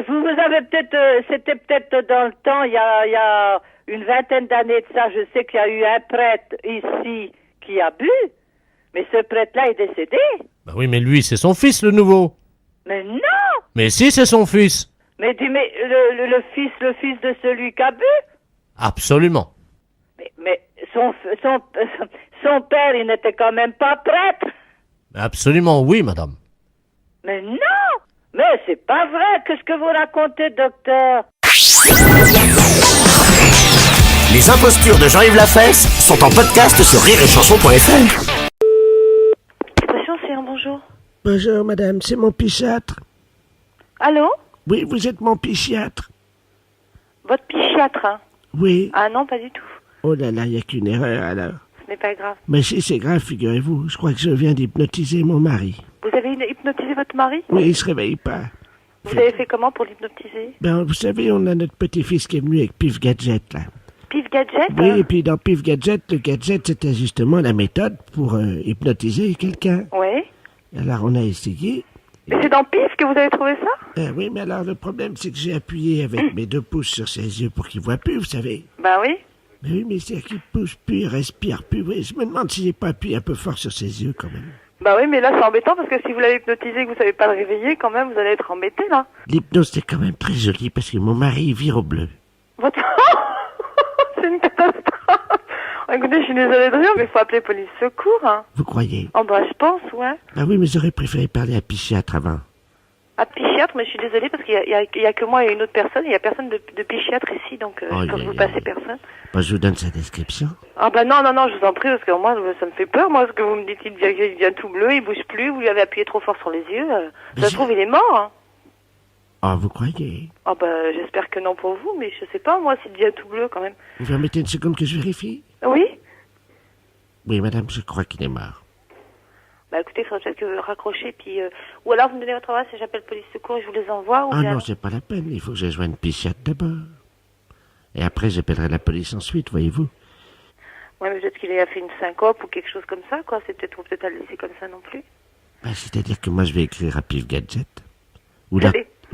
Vous avez peut-être, c'était peut-être dans le temps, il y a une vingtaine d'années de ça, je sais qu'il y a eu un prêtre ici qui a bu, mais ce prêtre-là est décédé. Bah oui, mais lui, c'est son fils, le nouveau. Mais non! Mais si, c'est son fils. Mais le fils de celui qui a bu? Absolument. Mais son père, il n'était quand même pas prêtre. Absolument, oui, madame. Mais non! Mais c'est pas vrai, qu'est-ce que vous racontez, docteur? Les impostures de Jean-Yves Lafesse sont en podcast sur rireetchanson.fr. Station, c'est un bonjour. Bonjour, madame, c'est mon psychiatre. Allô? Oui, vous êtes mon psychiatre. Votre psychiatre, hein? Oui. Ah non, pas du tout. Oh là là, il n'y a qu'une erreur, alors. Ce n'est pas grave. Mais si, c'est grave, figurez-vous. Je crois que je viens d'hypnotiser mon mari. Vous avez hypnotisé votre mari? Oui, il se réveille pas. Vous avez fait comment pour l'hypnotiser? Ben, vous savez, on a notre petit-fils qui est venu avec Pif Gadget, là. Pif Gadget? Oui, et puis dans Pif Gadget, le gadget, c'était justement la méthode pour hypnotiser quelqu'un. Oui. Alors, on a essayé. Mais c'est dans Pif que vous avez trouvé ça? Oui, mais alors, le problème, c'est que j'ai appuyé avec mes 2 pouces sur ses yeux pour qu'il voit plus, vous savez. Bah oui. Mais oui, mais c'est qu'il pousse plus, il respire plus. Oui, je me demande si j'ai pas appuyé un peu fort sur ses yeux, quand même. Bah oui, mais là, c'est embêtant parce que si vous l'avez hypnotisé et que vous savez pas le réveiller, quand même, vous allez être embêté, là. L'hypnose, c'est quand même très joli parce que mon mari il vire au bleu. Votre... c'est une catastrophe. Écoutez, je suis désolée de rire, mais il faut appeler police secours, hein. Vous croyez? Oh bah, je pense, ouais. Ah oui, mais j'aurais préféré parler à psychiatre avant. À psychiatre, mais je suis désolée parce qu'il y a que moi et une autre personne, il y a personne de psychiatre ici, donc je peux vous passer personne. Bah, je vous donne sa description. Ah bah non, je vous en prie, parce que moi, ça me fait peur, moi, ce que vous me dites, il devient tout bleu, il bouge plus, vous lui avez appuyé trop fort sur les yeux, ça se trouve, il est mort, hein. Ah, vous croyez? Ah bah, j'espère que non pour vous, mais je sais pas, moi, s'il devient tout bleu, quand même. Vous permettez une seconde que je vérifie? Oui? Oui, madame, je crois qu'il est mort. Bah écoutez, il faudrait peut-être que vous raccrochez, puis... ou alors vous me donnez votre adresse et j'appelle police secours et je vous les envoie, ou Ah bien... non, c'est pas la peine, il faut que je joigne psychiatre d'abord. Et après, j'appellerai la police ensuite, voyez-vous. Ouais, mais peut-être qu'il a fait une syncope ou quelque chose comme ça, quoi. C'est peut-être, faut peut-être à le laisser comme ça non plus. Bah, c'est-à-dire que moi, je vais écrire à Pif Gadget. Ou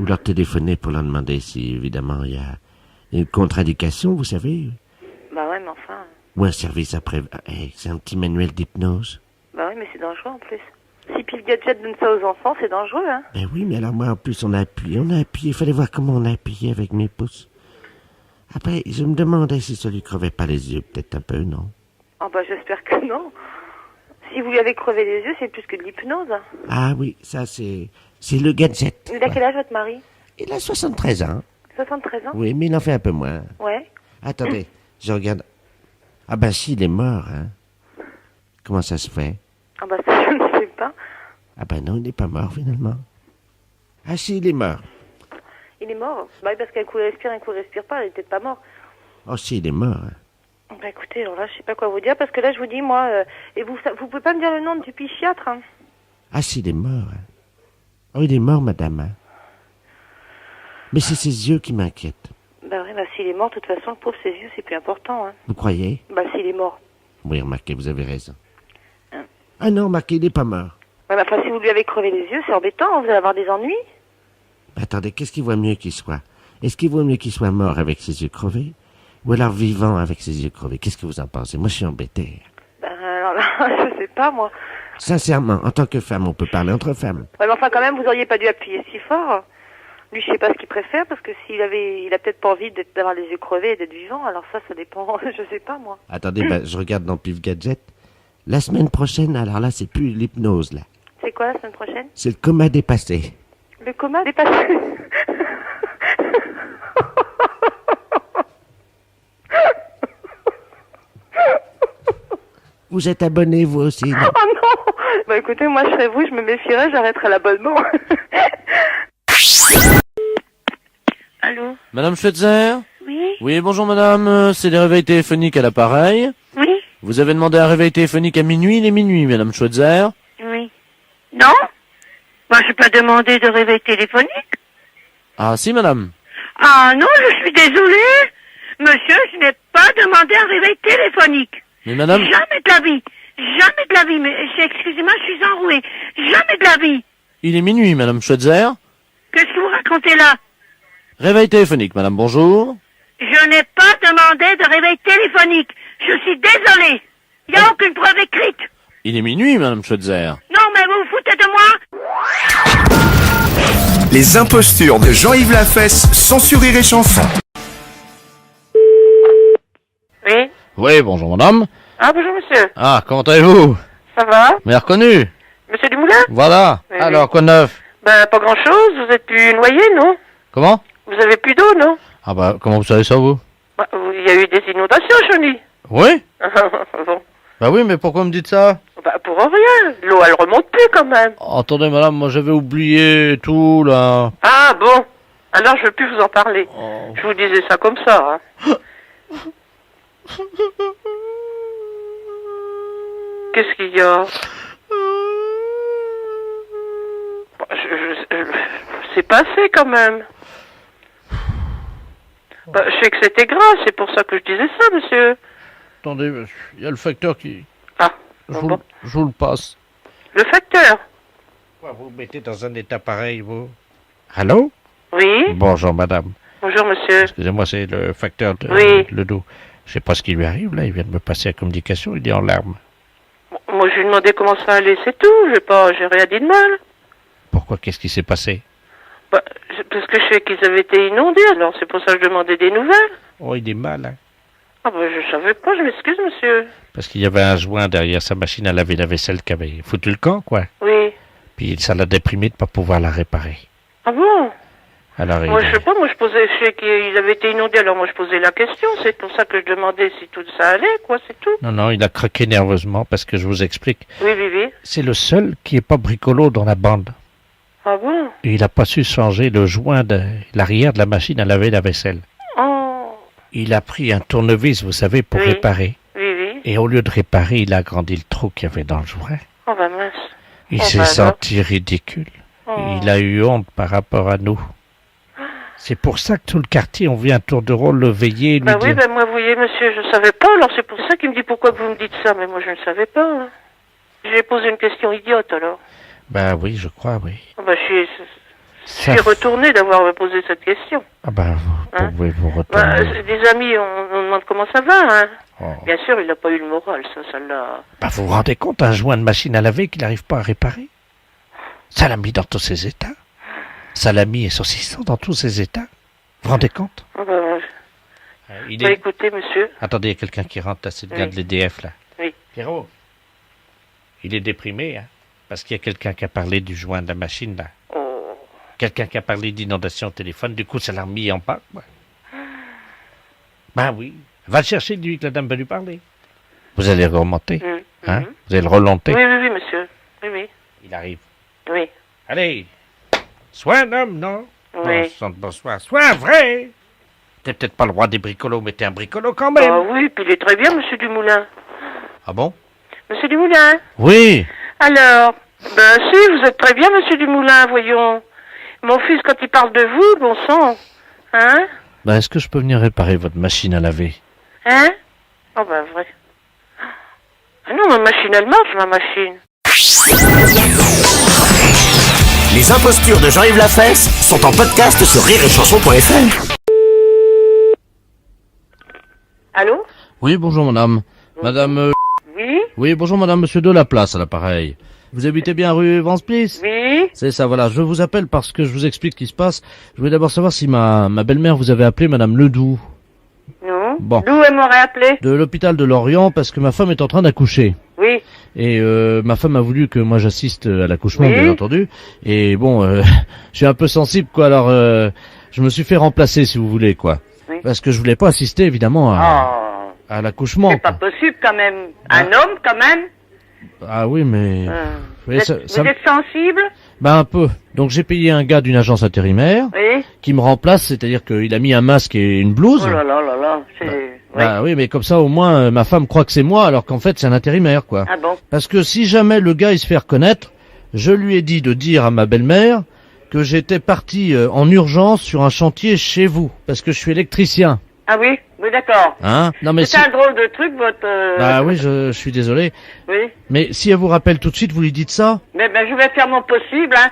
leur téléphoner pour leur demander si, évidemment, il y a une contre-indication, vous savez. Bah ouais, mais enfin... Ou un service après... c'est un petit manuel d'hypnose. Bah oui, mais c'est dangereux en plus. Si Pif Gadget donne ça aux enfants, c'est dangereux, hein. Ben oui, mais alors moi, en plus, on a appuyé. Il fallait voir comment on a appuyé avec mes pouces. Après, je me demandais si ça lui crevait pas les yeux, peut-être un peu, non? Ah bah j'espère que non. Si vous lui avez crevé les yeux, c'est plus que de l'hypnose. Ah oui, ça c'est le gadget. Il a quel âge votre mari? Il a 73 ans. 73 ans? Oui, mais il en fait un peu moins. Ouais. Attendez, je regarde. Ah ben si, il est mort, hein. Comment ça se fait? Ah bah ça, je ne sais pas. Ah ben non, il n'est pas mort, finalement. Ah si, il est mort. Il est mort? Bah oui, parce qu'un coup il respire, un coup il respire pas, il est peut-être pas mort. Oh si, il est mort. Hein. Bah écoutez, alors là, je sais pas quoi vous dire, parce que là, je vous dis, moi... et vous pouvez pas me dire le nom du psychiatre, hein? Ah si, il est mort. Hein. Oh, il est mort, madame. Hein. Mais c'est ses yeux qui m'inquiètent. Bah oui, bah s'il est mort, de toute façon, le pauvre, ses yeux, c'est plus important, hein. Vous croyez? Bah s'il est mort. Oui, remarquez, vous avez raison. Ah non, remarquez, il n'est pas mort. Ouais, bah enfin, si vous lui avez crevé les yeux, c'est embêtant, vous allez avoir des ennuis. Attendez, qu'est-ce qu'il vaut mieux qu'il soit? Est-ce qu'il vaut mieux qu'il soit mort avec ses yeux crevés? Ou alors vivant avec ses yeux crevés? Qu'est-ce que vous en pensez? Moi, je suis embêté. Ben alors là, je sais pas, moi. Sincèrement, en tant que femme, on peut parler entre femmes. Ouais, mais enfin, quand même, vous auriez pas dû appuyer si fort. Lui, je sais pas ce qu'il préfère, parce que il a peut-être pas envie d'avoir les yeux crevés et d'être vivant, alors ça dépend, je sais pas, moi. Attendez, je regarde dans Pif Gadget. La semaine prochaine, alors là, c'est plus l'hypnose, là. C'est quoi, la semaine prochaine? C'est le coma dépassé. Le coma dépassé. Vous êtes abonné, vous aussi, non? Oh non! Bah écoutez, moi, je serais vous, je me méfierais, j'arrêterais l'abonnement. Allô? Madame Schweitzer? Oui? Oui, bonjour madame, c'est les réveils téléphoniques à l'appareil. Oui? Vous avez demandé un réveil téléphonique à minuit, il est minuit, madame Schweitzer. Oui. Non? Moi, je n'ai pas demandé de réveil téléphonique. Ah si madame. Ah non, je suis désolée. Monsieur, je n'ai pas demandé un réveil téléphonique. Mais madame... Jamais de la vie. Jamais de la vie. Mais excusez-moi, je suis enrouée. Jamais de la vie. Il est minuit, madame Schweitzer. Qu'est-ce que vous racontez là? Réveil téléphonique, madame, bonjour. Je n'ai pas demandé de réveil téléphonique. Je suis désolée. Il n'y a aucune preuve écrite. Il est minuit, madame Schweitzer. Non, mais vous vous foutez de moi? Les impostures de Jean-Yves Lafesse, sans sur Rire et Chanson. Oui? Oui, bonjour madame. Ah, bonjour monsieur. Ah, comment allez-vous? Ça va? Vous m'avez reconnu? Monsieur Dumoulin? Voilà. Oui, Alors, oui. quoi de neuf? Ben, pas grand-chose. Vous êtes plus noyé, non? Comment? Vous avez plus d'eau, non? Ah bah, comment vous savez ça, vous? Bah, il y a eu des inondations, Johnny. Oui? Bon. Bah oui, mais pourquoi me dites ça? Bah, pour rien. L'eau, elle remonte plus, quand même. Attendez, madame, moi j'avais oublié tout, là. Ah, bon. Alors, je veux plus vous en parler. Oh. Je vous disais ça comme ça, hein. Qu'est-ce qu'il y a? C'est passé, quand même. Bah, je sais que c'était grave, c'est pour ça que je disais ça, monsieur. Attendez, il y a le facteur qui... Ah, Je bon. vous le passe. Le facteur? Pourquoi vous mettez dans un état pareil, vous? Allô? Oui? Bonjour, madame. Bonjour, monsieur. Excusez-moi, c'est le facteur de Oui. le dos. Je sais pas ce qui lui arrive, là. Il vient de me passer la communication, il est en larmes. Moi, je lui ai demandé comment ça allait, c'est tout. J'ai rien dit de mal. Pourquoi? Qu'est-ce qui s'est passé? Bah, parce que je sais qu'ils avaient été inondés, alors c'est pour ça que je demandais des nouvelles. Oh, il est mal, hein. Ah bah, je savais pas, je m'excuse, monsieur. Parce qu'il y avait un joint derrière sa machine à laver la vaisselle qui avait foutu le camp, quoi. Oui. Puis ça l'a déprimé de pas pouvoir la réparer. Ah bon? Alors, Moi, je sais pas, moi, je sais qu'ils avaient été inondés, alors moi, je posais la question. C'est pour ça que je demandais si tout ça allait, quoi, c'est tout. Non, il a craqué nerveusement parce que je vous explique. Oui, oui, oui. C'est le seul qui est pas bricolo dans la bande. Ah bon? Et il a pas su changer le joint de l'arrière de la machine à laver la vaisselle. Oh. Il a pris un tournevis, vous savez, pour Oui. réparer. Oui, oui. Et au lieu de réparer, il a agrandi le trou qu'il y avait dans le joint. Oh bah mince. Il Oh, s'est bah, senti ridicule. Oh. Il a eu honte par rapport à nous. C'est pour ça que tout le quartier, on vient à tour de rôle le veiller et lui Bah oui, dire... bah moi, vous voyez, monsieur, je savais pas, alors c'est pour ça qu'il me dit pourquoi vous me dites ça, mais moi, je ne savais pas. Hein. J'ai posé une question idiote, alors. Bah oui, je crois, oui. Ah bah, je Ça suis retourné d'avoir posé cette question. Ah bah, vous Hein? pouvez vous Bah, retourner. des amis, on demande comment ça va, hein. Oh. Bien sûr, il n'a pas eu le moral, ça l'a... Bah, vous vous rendez compte, un joint de machine à laver qu'il n'arrive pas à réparer? Ça l'a mis dans tous ses états. Ça l'a mis saucissant dans tous ses états. Vous vous rendez compte? Ah bah, Il bah, écoutez, monsieur. Attendez, il y a quelqu'un qui rentre, là, c'est le gars Oui. de l'EDF, là. Oui. Pierrot, il est déprimé, hein, parce qu'il y a quelqu'un qui a parlé du joint de la machine, là. Oh. Quelqu'un qui a parlé d'inondation au téléphone, du coup, ça l'a remis en bas, quoi. Ben oui. Va le chercher, lui, que la dame va lui parler. Vous allez le remonter, hein? Vous allez le remonter. Oui, oui, oui, monsieur. Oui, oui. Il arrive. Oui. Allez, sois un homme, non? Oui. Bonsoir, sois vrai. T'es peut-être pas le roi des bricolos, mais t'es un bricolo quand même. Ah oui, puis il est très bien, monsieur Dumoulin. Ah bon? Monsieur Dumoulin? Oui. Alors, ben si, vous êtes très bien, monsieur Dumoulin, voyons. Mon fils, quand il parle de vous, bon sang, hein? Bah, est-ce que je peux venir réparer votre machine à laver? Hein? Oh ben vrai. Ah non, ma machine, elle marche, ma machine. Les impostures de Jean-Yves Lafesse sont en podcast sur rireetchanson.fr. Allô? Oui, bonjour madame. Madame... Oui? Oui, bonjour madame, monsieur Delaplace à l'appareil. Vous habitez bien rue Vansplice? Oui? C'est ça, voilà. Je vous appelle parce que je vous explique ce qui se passe. Je voulais d'abord savoir si ma belle-mère vous avait appelé madame Ledoux. Non. Bon. D'où elle m'aurait appelé? De l'hôpital de Lorient parce que ma femme est en train d'accoucher. Oui. Et ma femme a voulu que moi j'assiste à l'accouchement, Oui. bien entendu. Et bon, je suis un peu sensible, quoi. Alors, je me suis fait remplacer, si vous voulez, quoi. Oui. Parce que je voulais pas assister, évidemment, à l'accouchement. C'est pas possible quand même. Un homme quand même. Ah oui, mais... Vous voyez, Vous êtes sensible? Bah un peu. Donc j'ai payé un gars d'une agence intérimaire Oui. qui me remplace, c'est-à-dire qu'il a mis un masque et une blouse. Oh là là là là. C'est... Bah oui, mais comme ça au moins ma femme croit que c'est moi alors qu'en fait c'est un intérimaire, quoi. Ah bon? Parce que si jamais le gars il se fait reconnaître, je lui ai dit de dire à ma belle-mère que j'étais parti en urgence sur un chantier chez vous parce que je suis électricien. Ah oui? Oui, d'accord. Hein? Non mais c'est un drôle de truc, votre... Bah oui, je suis désolé. Oui. Mais si elle vous rappelle tout de suite, vous lui dites ça? Mais ben, je vais faire mon possible, hein.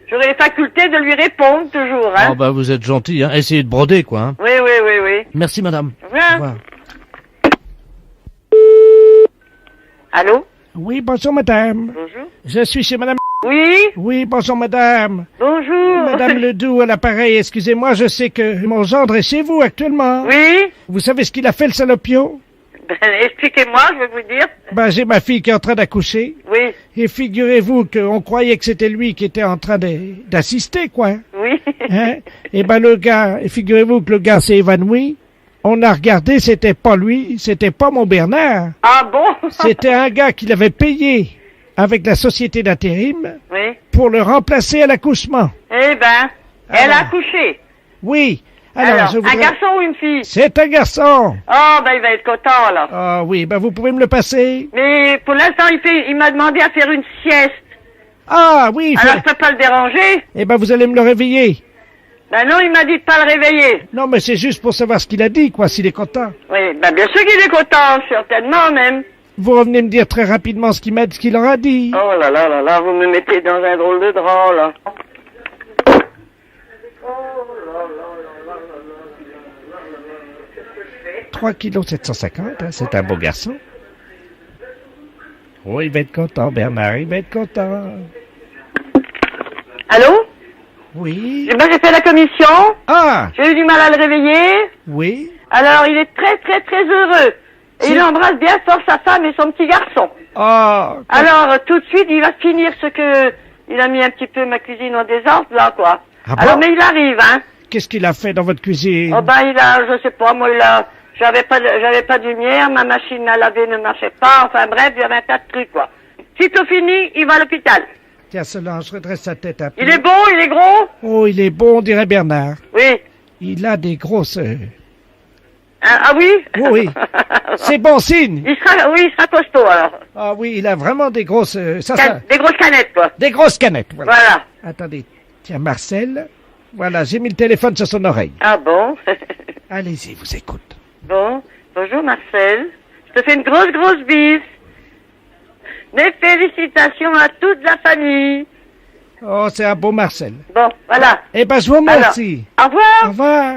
J'aurai les facultés de lui répondre, toujours, hein. Ah bah vous êtes gentil, hein. Essayez de broder, quoi. Hein. Oui, oui, oui, oui. Merci madame. Au revoir. Au revoir. Allô? Oui, bonjour madame. Bonjour. Je suis chez madame... Oui? Oui, bonjour madame. Bonjour. Madame Ledoux à l'appareil, excusez-moi, je sais que mon gendre est chez vous actuellement. Oui? Vous savez ce qu'il a fait, le salopio? Ben, expliquez-moi, je vais vous dire. Ben, j'ai ma fille qui est en train d'accoucher. Oui. Et figurez-vous qu'on croyait que c'était lui qui était en train d'assister, quoi. Oui. Hein? Et ben, le gars, et figurez-vous que le gars s'est évanoui. On a regardé, c'était pas lui, c'était pas mon Bernard. Ah bon? C'était un gars qui l'avait payé avec la société d'intérim Oui. pour le remplacer à l'accouchement. Eh ben, elle a accouché. Oui. Alors, je voudrais... un garçon ou une fille? C'est un garçon. Oh, ben il va être content, alors. Ah oui, ben vous pouvez me le passer. Mais pour l'instant, il m'a demandé à faire une sieste. Ah oui. Alors, je peux pas le déranger? Eh ben, vous allez me le réveiller. Ben non, il m'a dit de pas le réveiller. Non, mais c'est juste pour savoir ce qu'il a dit, quoi, s'il est content. Oui, ben bien sûr qu'il est content, certainement même. Vous revenez me dire très rapidement ce qu'il leur a dit. Oh là là là là, vous me mettez dans un drôle de drap, là. 3,750 kg, hein, c'est un beau garçon. Oh, il va être content, Bernard, il va être content. Allô? Oui. Eh ben, j'ai fait la commission. Ah! J'ai eu du mal à le réveiller. Oui. Alors, il est très très très heureux. Et il embrasse bien fort sa femme et son petit garçon. Ah! Alors, tout de suite, il va finir ce que... Il a mis un petit peu ma cuisine en désordre, là, quoi. Ah alors, bon? mais il arrive, hein. Qu'est-ce qu'il a fait dans votre cuisine? Oh ben, il a, je sais pas, moi, j'avais pas de lumière, ma machine à laver ne marchait pas, enfin bref, il y avait un tas de trucs, quoi. Sitôt fini, il va à l'hôpital. Tiens, Solange, redresse sa tête un peu. Il est beau, il est gros? Oh, il est beau, on dirait Bernard. Oui. Il a des grosses... Ah oui? Oui. C'est bon signe. Il sera costaud, alors. Ah oui, il a vraiment des grosses... Des grosses canettes, quoi. Des grosses canettes, voilà. Voilà. Attendez. Tiens, Marcel. Voilà, j'ai mis le téléphone sur son oreille. Ah bon? Allez-y, vous écoute. Bon, bonjour Marcel. Je te fais une grosse, grosse bise. Mes félicitations à toute la famille. Oh, c'est un beau Marcel. Bon, voilà. Eh ben, je vous remercie. Alors, au revoir. Au revoir.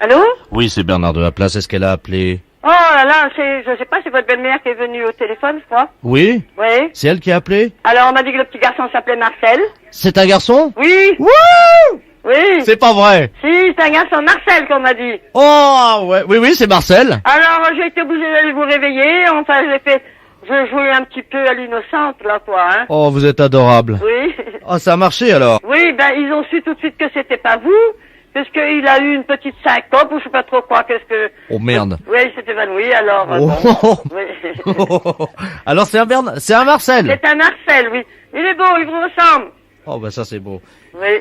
Allô? Oui, c'est Bernard de la Place. Est-ce qu'elle a appelé? Oh là là, je sais pas, c'est votre belle-mère qui est venue au téléphone, je crois. Oui? Oui. C'est elle qui a appelé? Alors, on m'a dit que le petit garçon s'appelait Marcel. C'est un garçon? Oui. Wouh! Oui. C'est pas vrai. Si, c'est un garçon, Marcel, qu'on m'a dit. Oh, ouais. Oui, c'est Marcel. Alors, j'ai été obligée d'aller vous réveiller. Enfin, je jouais un petit peu à l'innocente, là, quoi, hein. Oh, vous êtes adorable. Oui. Oh, ça a marché, alors. Oui, ben, ils ont su tout de suite que c'était pas vous, parce qu'il a eu une petite syncope, ou je sais pas trop quoi, qu'est-ce que... Oh, merde. Oui, il s'est évanoui, alors... Oh. Bon. Oui. Alors, c'est un Marcel. C'est un Marcel, oui. Il est beau, il vous ressemble. Oh, bah, ça, c'est beau. Oui.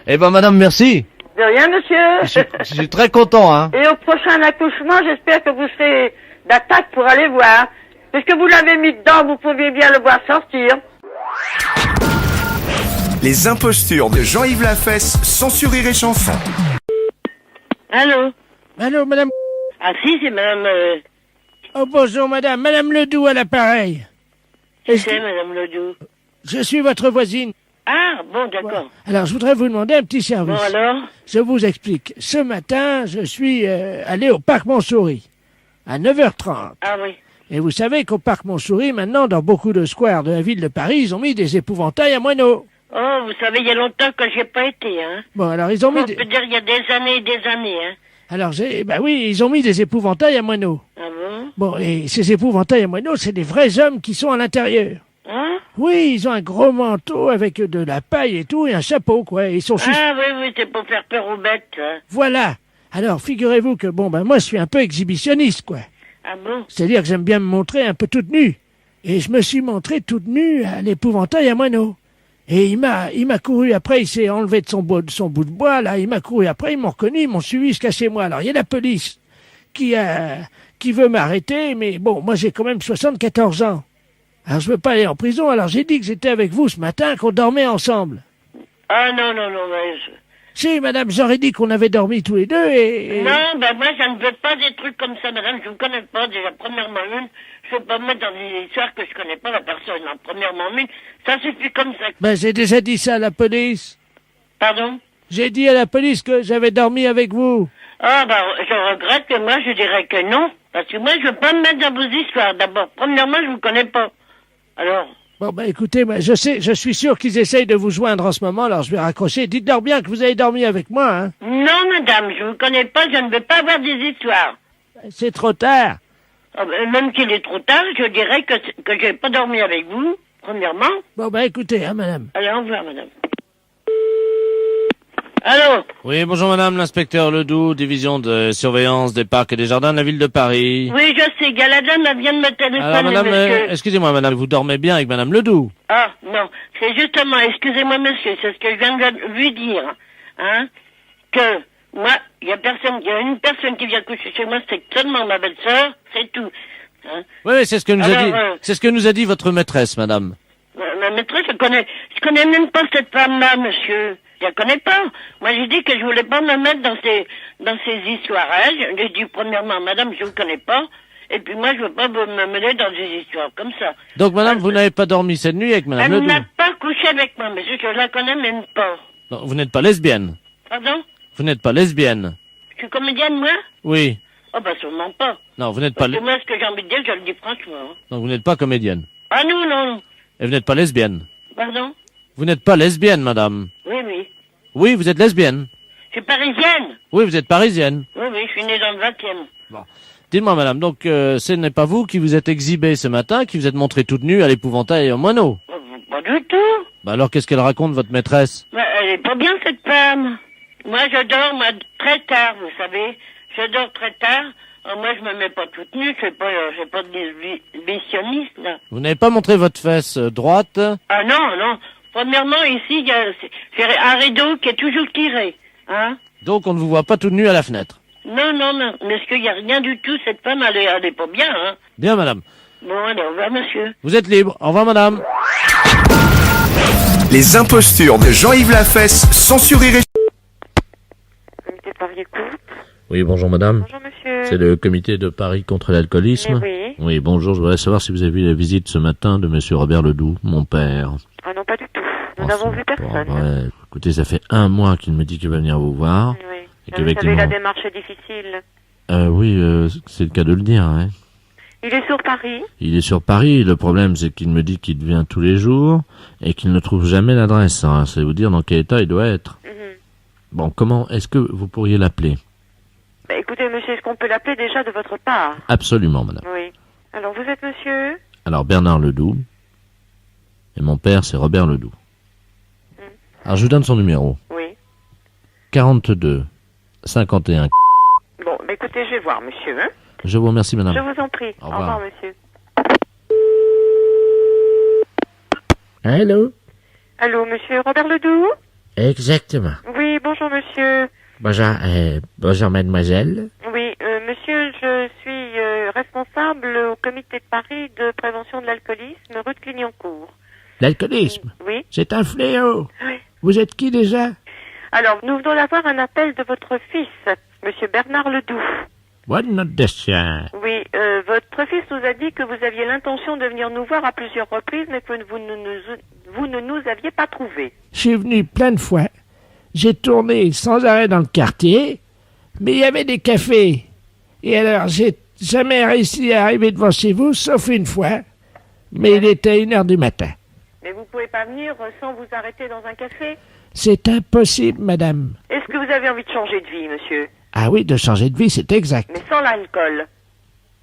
Eh ben, madame, merci. De rien, monsieur. Je suis très content, hein. Et au prochain accouchement, j'espère que vous serez d'attaque pour aller voir. Puisque vous l'avez mis dedans, vous pouviez bien le voir sortir. Les impostures de Jean-Yves Lafesse, sans Rire et Chanson. Allô? Allô, madame? Ah si, c'est madame... Oh, bonjour, madame. Madame Ledoux à l'appareil. C'est madame Ledoux. Je suis votre voisine. Ah, bon, d'accord. Alors, je voudrais vous demander un petit service. Bon, alors? Je vous explique. Ce matin, je suis allé au parc Montsouris à 9h30. Ah oui. Et vous savez qu'au parc Montsouris, maintenant, dans beaucoup de squares de la ville de Paris, ils ont mis des épouvantails à moineaux. Oh, vous savez, il y a longtemps que j'ai pas été, hein. Bon, alors, ils ont mis... On peut dire il y a des années et des années, hein. Alors, oui, ils ont mis des épouvantails à moineaux. Ah bon? Bon, et ces épouvantails à moineaux, c'est des vrais hommes qui sont à l'intérieur. Hein? Oui, ils ont un gros manteau avec de la paille et tout, et un chapeau, quoi. Ils sont Ah oui, c'est pour faire peur aux bêtes, hein. Voilà. Alors, figurez-vous que, moi, je suis un peu exhibitionniste, quoi. Ah bon? C'est-à-dire que j'aime bien me montrer un peu toute nue. Et je me suis montré toute nue à l'épouvantail à moineaux. Et il m'a couru après, il s'est enlevé de son bout de bois, là, il m'a couru après, ils m'ont reconnu, ils m'ont suivi jusqu'à chez moi. Alors, il y a la police qui veut m'arrêter, mais bon, moi, j'ai quand même 74 ans. Alors, je veux pas aller en prison, alors j'ai dit que j'étais avec vous ce matin, qu'on dormait ensemble. Ah non, mais... Si, madame, j'aurais dit qu'on avait dormi tous les deux et... Non, moi, je ne veux pas des trucs comme ça, madame, je vous connais pas, déjà, premièrement une, je ne veux pas me mettre dans des histoires que je connais pas la personne, hein. Premièrement une, ça suffit comme ça. J'ai déjà dit ça à la police. Pardon? J'ai dit à la police que j'avais dormi avec vous. Ah, je regrette que moi, je dirais que non, parce que moi, je veux pas me mettre dans vos histoires, d'abord. Premièrement, je vous connais pas. Alors... Bon, écoutez, moi, je suis sûr qu'ils essayent de vous joindre en ce moment, alors je vais raccrocher. Dites-leur bien que vous avez dormi avec moi, hein. Non, madame, je vous connais pas, je ne veux pas avoir des histoires. C'est trop tard. Même qu'il est trop tard, je dirais que j'ai pas dormi avec vous, premièrement. Bon, écoutez, hein, madame. Allez, au revoir, madame. Allô? Oui, bonjour madame, l'inspecteur Ledoux, division de surveillance des parcs et des jardins de la ville de Paris. Oui, je sais, Galadin vient de me téléphoner, Alors madame, monsieur. excusez-moi madame, vous dormez bien avec madame Ledoux? Ah, non, c'est justement, excusez-moi monsieur, c'est ce que je viens de lui dire, hein, que moi, il y a une personne qui vient coucher chez moi, c'est seulement ma belle-sœur, c'est tout. Hein. Oui, c'est ce que nous a dit votre maîtresse, madame. Ma maîtresse, je connais même pas cette femme-là, monsieur. Je la connais pas. Moi, j'ai dit que je voulais pas me mettre dans ces histoires. Hein. J'ai dit, premièrement, madame, je vous connais pas. Et puis moi, je veux pas me mêler dans des histoires comme ça. Donc, madame, vous n'avez pas dormi cette nuit avec madame Ledoux? Elle n'a pas couché avec moi, monsieur. Je la connais même pas. Non, vous n'êtes pas lesbienne? Pardon? Vous n'êtes pas lesbienne? Je suis comédienne, moi? Oui. Oh, sûrement pas. Non, vous n'êtes Parce pas... que moi, ce que j'ai envie de dire, je le dis franchement. Hein. Donc, vous n'êtes pas comédienne? Ah non, non. Et vous n'êtes pas lesbienne? Pardon? Vous n'êtes pas lesbienne, madame? Oui, oui. Oui, vous êtes lesbienne? Je suis parisienne. Oui, vous êtes parisienne. Oui, je suis née dans le 20e. Bon. Dites-moi, madame, donc ce n'est pas vous qui vous êtes exhibée ce matin, qui vous êtes montrée toute nue à l'épouvantail et au moineau? Pas du tout. Alors, qu'est-ce qu'elle raconte, votre maîtresse? Elle est pas bien, cette femme. Moi, je dors très tard, vous savez. Je dors très tard. Moi, je me mets pas toute nue. Je suis pas d'exhibitionniste, là. Vous n'avez pas montré votre fesse droite? Ah non. Premièrement, ici, il y a un rideau qui est toujours tiré. Hein? Donc, on ne vous voit pas toute nue à la fenêtre? Non. Mais est-ce qu'il n'y a rien du tout? Cette femme, elle est pas bien, hein? Bien, madame. Bon, allez, au revoir, monsieur. Vous êtes libre. Au revoir, madame. Les impostures de Jean-Yves Lafesse, sans Rire et Oui, bonjour madame. Bonjour monsieur. C'est le comité de Paris contre l'alcoolisme. Oui. Oui, bonjour, je voudrais savoir si vous avez vu la visite ce matin de monsieur Robert Ledoux, mon père. Ah non, pas du tout. Nous n'avons vu personne. Ouais. Écoutez, ça fait 1 mois qu'il me dit qu'il va venir vous voir. Oui. Et Vous savez, la démarche est difficile. Oui, c'est le cas de le dire. Hein. Il est sur Paris. Il est sur Paris. Le problème, c'est qu'il me dit qu'il vient tous les jours et qu'il ne trouve jamais l'adresse. Hein. C'est vous dire dans quel état il doit être. Bon, comment est-ce que vous pourriez l'appeler? Écoutez, monsieur, est-ce qu'on peut l'appeler déjà de votre part? Absolument, madame. Oui. Alors, vous êtes monsieur? Alors, Bernard Ledoux. Et mon père, c'est Robert Ledoux. Alors, je vous donne son numéro. Oui. 42 51. Bon, écoutez, je vais voir, monsieur. Hein? Je vous remercie, madame. Je vous en prie. Au revoir, monsieur. Allô? Allô, monsieur Robert Ledoux? Exactement. Oui, bonjour, monsieur. Bonjour, mademoiselle. Oui, monsieur, je suis responsable au comité de Paris de prévention de l'alcoolisme, rue de Clignancourt. L'alcoolisme, Oui. c'est un fléau. Oui. Vous êtes qui déjà? Alors, nous venons d'avoir un appel de votre fils, Monsieur Bernard Ledoux. Bonne note de chien. Oui, votre fils nous a dit que vous aviez l'intention de venir nous voir à plusieurs reprises, mais que vous ne nous aviez pas trouvé. Je suis venu plein de fois. J'ai tourné sans arrêt dans le quartier, mais il y avait des cafés. Et alors, j'ai jamais réussi à arriver devant chez vous, sauf une fois. Mais il était 1h du matin. Mais vous pouvez pas venir sans vous arrêter dans un café? C'est impossible, madame. Est-ce que vous avez envie de changer de vie, monsieur? Ah oui, de changer de vie, c'est exact. Mais sans l'alcool?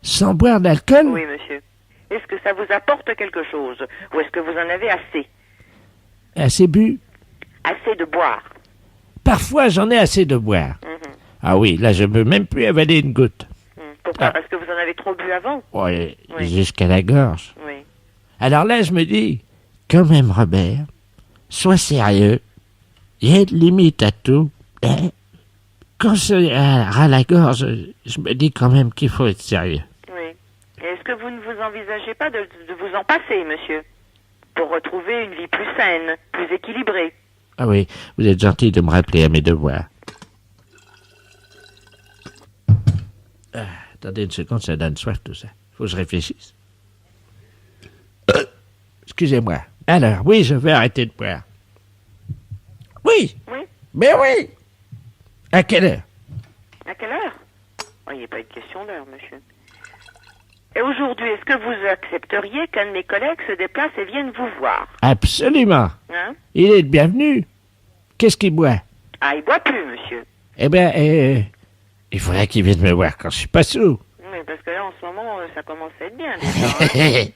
Sans boire d'alcool? Oui, monsieur. Est-ce que ça vous apporte quelque chose? Ou est-ce que vous en avez assez? Assez bu? Assez de boire? Parfois, j'en ai assez de boire. Ah oui, là, je ne peux même plus avaler une goutte. Pourquoi? Ah. Parce que vous en avez trop bu avant? Oui, Oui. jusqu'à la gorge. Oui. Alors là, je me dis, quand même, Robert, sois sérieux. Il y a une limite à tout. Hein? Quand c'est à la gorge, je me dis quand même qu'il faut être sérieux. Oui. Et est-ce que vous ne vous envisagez pas de vous en passer, monsieur? Pour retrouver une vie plus saine, plus équilibrée? Ah oui, vous êtes gentil de me rappeler à mes devoirs. Ah, attendez une seconde, ça donne soif tout ça. Faut que je réfléchisse. Excusez-moi. Alors, oui, je vais arrêter de boire. Oui. Oui. Mais oui. À quelle heure? À quelle heure? Oh, il n'y a pas eu de question d'heure, monsieur. Et aujourd'hui, est-ce que vous accepteriez qu'un de mes collègues se déplace et vienne vous voir? Absolument. Hein? Il est le bienvenu. Qu'est-ce qu'il boit? Ah, il boit plus, monsieur. Eh bien, il faudrait qu'il vienne me voir quand je suis pas sous. Oui, parce que là, en ce moment, ça commence à être bien, déjà. Hein?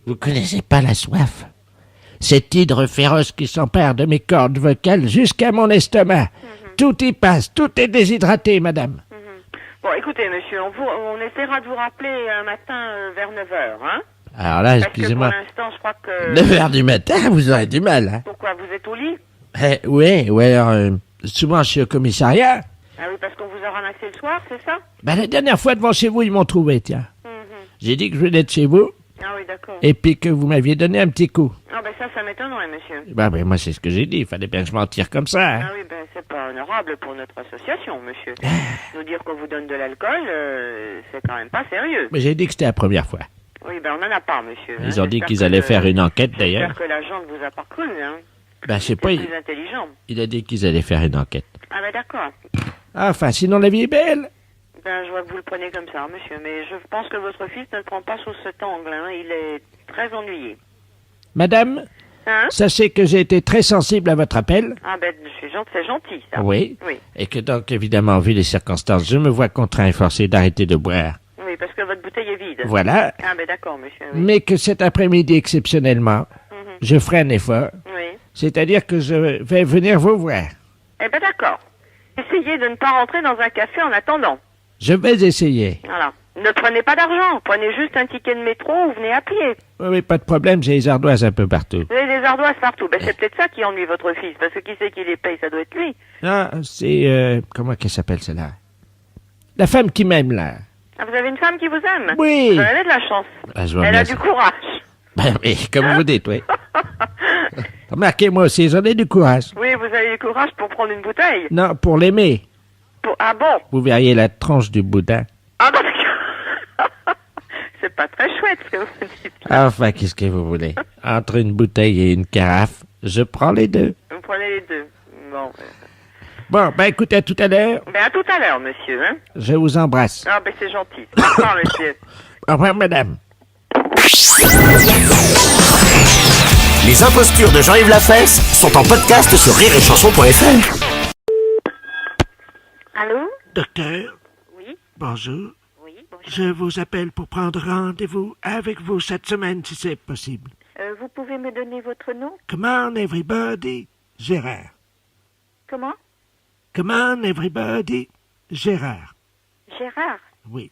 Vous connaissez pas la soif? Cette hydre féroce qui s'empare de mes cordes vocales jusqu'à mon estomac. Tout y passe, tout est déshydraté, madame. Bon, écoutez, monsieur, on essaiera de vous rappeler un matin vers 9h, hein? Alors là, excusez-moi. Parce que pour l'instant, je crois que... 9h du matin, vous aurez du mal, hein? Pourquoi, vous êtes au lit? Oui, ou alors, souvent je suis au commissariat. Ah oui, parce qu'on vous a ramassé le soir, c'est ça? Ben, la dernière fois devant chez vous, ils m'ont trouvé, tiens. J'ai dit que je venais de chez vous. Ah oui, d'accord. Et puis que vous m'aviez donné un petit coup. Ah ben ça m'étonnerait, monsieur. Ben, moi, c'est ce que j'ai dit. Il fallait bien que je m'en tire comme ça. Hein. Ah oui, ben c'est pas honorable pour notre association, monsieur. Nous dire qu'on vous donne de l'alcool, c'est quand même pas sérieux. Mais j'ai dit que c'était la première fois. Oui, ben on en a pas, monsieur. Ils ont dit qu'ils allaient faire une enquête, d'ailleurs. J'espère que l'agent ne vous a pas cru, hein. Ben, je sais pas. C'est plus intelligent. Il a dit qu'ils allaient faire une enquête. Ah ben d'accord. Enfin, sinon la vie est belle. Ben je vois que vous le prenez comme ça, monsieur. Mais je pense que votre fils ne le prend pas sous cet angle, hein. Il est très ennuyé. Madame, Hein? sachez que j'ai été très sensible à votre appel. Ah ben c'est gentil, ça. Oui. Oui. Et que donc, évidemment, vu les circonstances, je me vois contraint et forcé d'arrêter de boire. Oui, parce que votre bouteille est vide. Voilà. Ah ben d'accord, monsieur. Oui. Mais que cet après-midi, exceptionnellement, je ferai un effort. Oui. C'est-à-dire que je vais venir vous voir. Eh ben d'accord. Essayez de ne pas rentrer dans un café en attendant. Je vais essayer. Voilà. Ne prenez pas d'argent. Prenez juste un ticket de métro ou venez à pied. Oui, pas de problème, j'ai les ardoises un peu partout. Vous avez des ardoises partout. Ben c'est peut-être ça qui ennuie votre fils. Parce que qui c'est qui les paye? Ça doit être lui. Ah, c'est... comment qu'elle s'appelle, celle-là? La femme qui m'aime, là. Ah, vous avez une femme qui vous aime? Oui. Vous avez de la chance. Ah, je vous Elle a remercie. du courage. Ben oui, comme vous dites, oui. Remarquez, moi aussi, j'en ai du courage. Oui, vous avez du courage pour prendre une bouteille. Non, pour l'aimer. Ah bon? Vous verriez la tranche du boudin. Ah parce que... c'est pas très chouette ce que vous dites. Enfin, qu'est-ce que vous voulez? Entre une bouteille et une carafe, je prends les deux. Vous prenez les deux. Bon. Bon, ben écoutez, à tout à l'heure. Ben à tout à l'heure, monsieur. Hein? Je vous embrasse. Ah ben c'est gentil. Au revoir, monsieur. Au revoir, madame. Les impostures de Jean-Yves Lafesse sont en podcast sur rireetchanson.fr. Allô? Docteur, Oui? bonjour. Oui, bonjour. Je vous appelle pour prendre rendez-vous avec vous cette semaine, si c'est possible. Vous pouvez me donner votre nom? Come on, everybody, Gérard. Comment? Come on, everybody, Gérard. Gérard? Oui.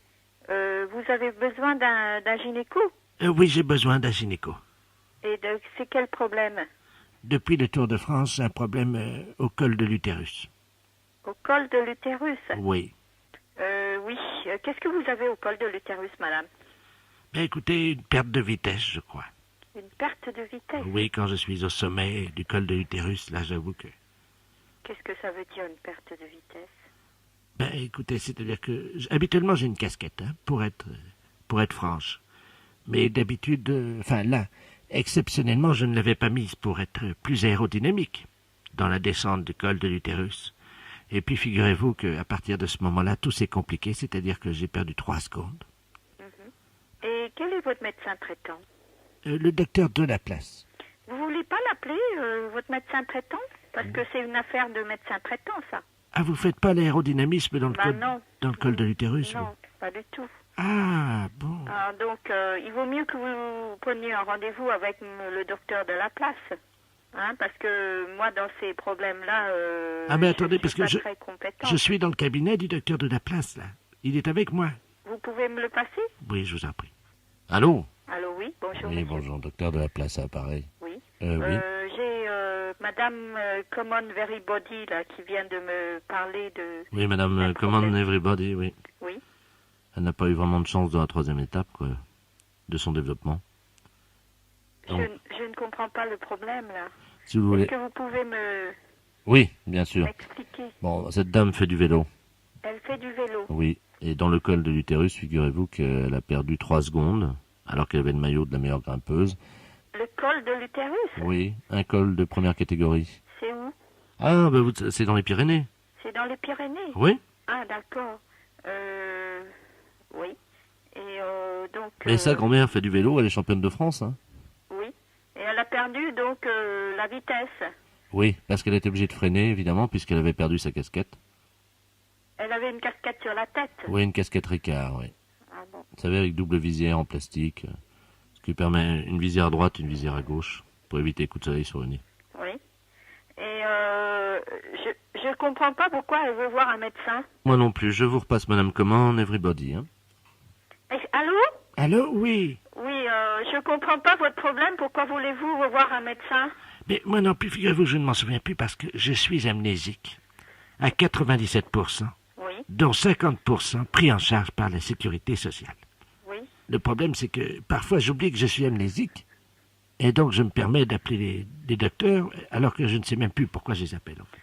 Vous avez besoin d'un gynéco? Oui, j'ai besoin d'un gynéco. Et c'est quel problème? Depuis le Tour de France, j'ai un problème au col de l'utérus. Au col de l'utérus? Oui. Oui. Qu'est-ce que vous avez au col de l'utérus, madame? Ben, écoutez, une perte de vitesse, je crois. Une perte de vitesse? Oui, quand je suis au sommet du col de l'utérus, là, j'avoue que... Qu'est-ce que ça veut dire, une perte de vitesse? Ben, écoutez, c'est-à-dire que... habituellement, j'ai une casquette, hein, pour être franche. Mais d'habitude, enfin là, exceptionnellement, je ne l'avais pas mise pour être plus aérodynamique dans la descente du col de l'utérus. Et puis, figurez-vous qu'à partir de ce moment-là, tout s'est compliqué, c'est-à-dire que j'ai perdu 3 secondes. Et quel est votre médecin traitant? Le docteur de la place. Vous voulez pas l'appeler votre médecin traitant? Parce que c'est une affaire de médecin traitant, ça. Ah, vous faites pas l'aérodynamisme dans le col de l'utérus? Non, pas du tout. Ah, bon. Ah, donc, il vaut mieux que vous preniez un rendez-vous avec le docteur de la place. Hein, parce que moi, dans ces problèmes-là, ah, mais attendez, parce que très compétente. je suis dans le cabinet du docteur de la place, là. Il est avec moi. Vous pouvez me le passer? Oui, je vous en prie. Allô? Allô, oui, bonjour. Oui, monsieur. bonjour, docteur de la place, pareil. Oui. Oui. J'ai Madame Common Everybody, là, qui vient de me parler de... Oui, madame, Command Everybody, oui. Oui. Elle n'a pas eu vraiment de chance dans la 3e étape, quoi, de son développement. Donc, Je ne comprends pas le problème, là. si vous voulez... Est-ce que vous pouvez me... Oui, bien sûr. m'expliquer? Bon, cette dame fait du vélo. Elle fait du vélo. Oui, et dans le col de l'utérus, figurez-vous qu'elle a perdu 3 secondes, alors qu'elle avait le maillot de la meilleure grimpeuse. Le col de l'utérus? Oui, un col de première catégorie. C'est où? Ah, ben c'est dans les Pyrénées. C'est dans les Pyrénées? Oui. Ah, d'accord. Oui. Et donc... Et sa grand-mère fait du vélo, elle est championne de France, hein. Oui. Et elle a perdu, donc, la vitesse. Oui, parce qu'elle était obligée de freiner, évidemment, puisqu'elle avait perdu sa casquette. Elle avait une casquette sur la tête. Oui, une casquette Ricard, oui. Ah bon. Vous savez, avec double visière en plastique, ce qui permet une visière à droite, une visière à gauche, pour éviter les coups de soleil sur le nez. Oui. Et je comprends pas pourquoi elle veut voir un médecin. Moi non plus, je vous repasse Madame Command Everybody, hein. Allô? Allô, oui. Oui, je comprends pas votre problème. Pourquoi voulez-vous revoir un médecin? Mais moi non plus, figurez-vous, je ne m'en souviens plus parce que je suis amnésique. À 97%. Oui. Dont 50% pris en charge par la sécurité sociale. Oui. Le problème, c'est que parfois j'oublie que je suis amnésique. Et donc je me permets d'appeler des docteurs alors que je ne sais même plus pourquoi je les appelle. En fait.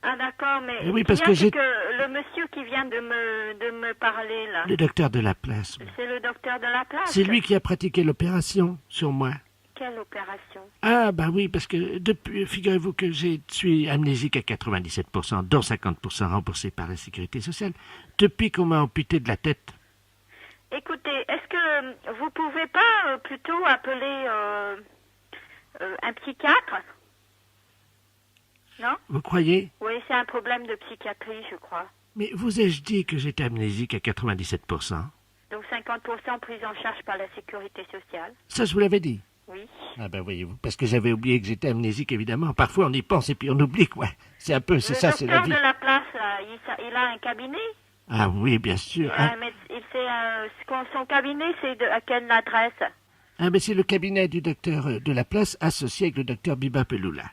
Ah d'accord, mais Oui, parce il y a que j'ai... le monsieur qui vient de me parler là. Le docteur de la place. C'est le docteur de la place. C'est lui qui a pratiqué l'opération sur moi. Quelle opération? Ah, bah oui, parce que depuis, figurez-vous que je suis amnésique à 97%, dont 50% remboursé par la sécurité sociale, depuis qu'on m'a amputé de la tête. Écoutez, est-ce que vous pouvez pas plutôt appeler un psychiatre? Non? Vous croyez? Oui, c'est un problème de psychiatrie, je crois. Mais vous ai-je dit que j'étais amnésique à 97%? Donc 50% prise en charge par la sécurité sociale. Ça, je vous l'avais dit. Oui. Ah ben voyez-vous, parce que j'avais oublié que j'étais amnésique, évidemment. Parfois, on y pense et puis on oublie, quoi. C'est un peu, c'est ça, c'est la vie. Le docteur de la place, là, il a un cabinet? Ah oui, bien sûr. Son cabinet, c'est à quelle adresse? Ah ben c'est le cabinet du docteur de la place associé avec le docteur Biba Peloula.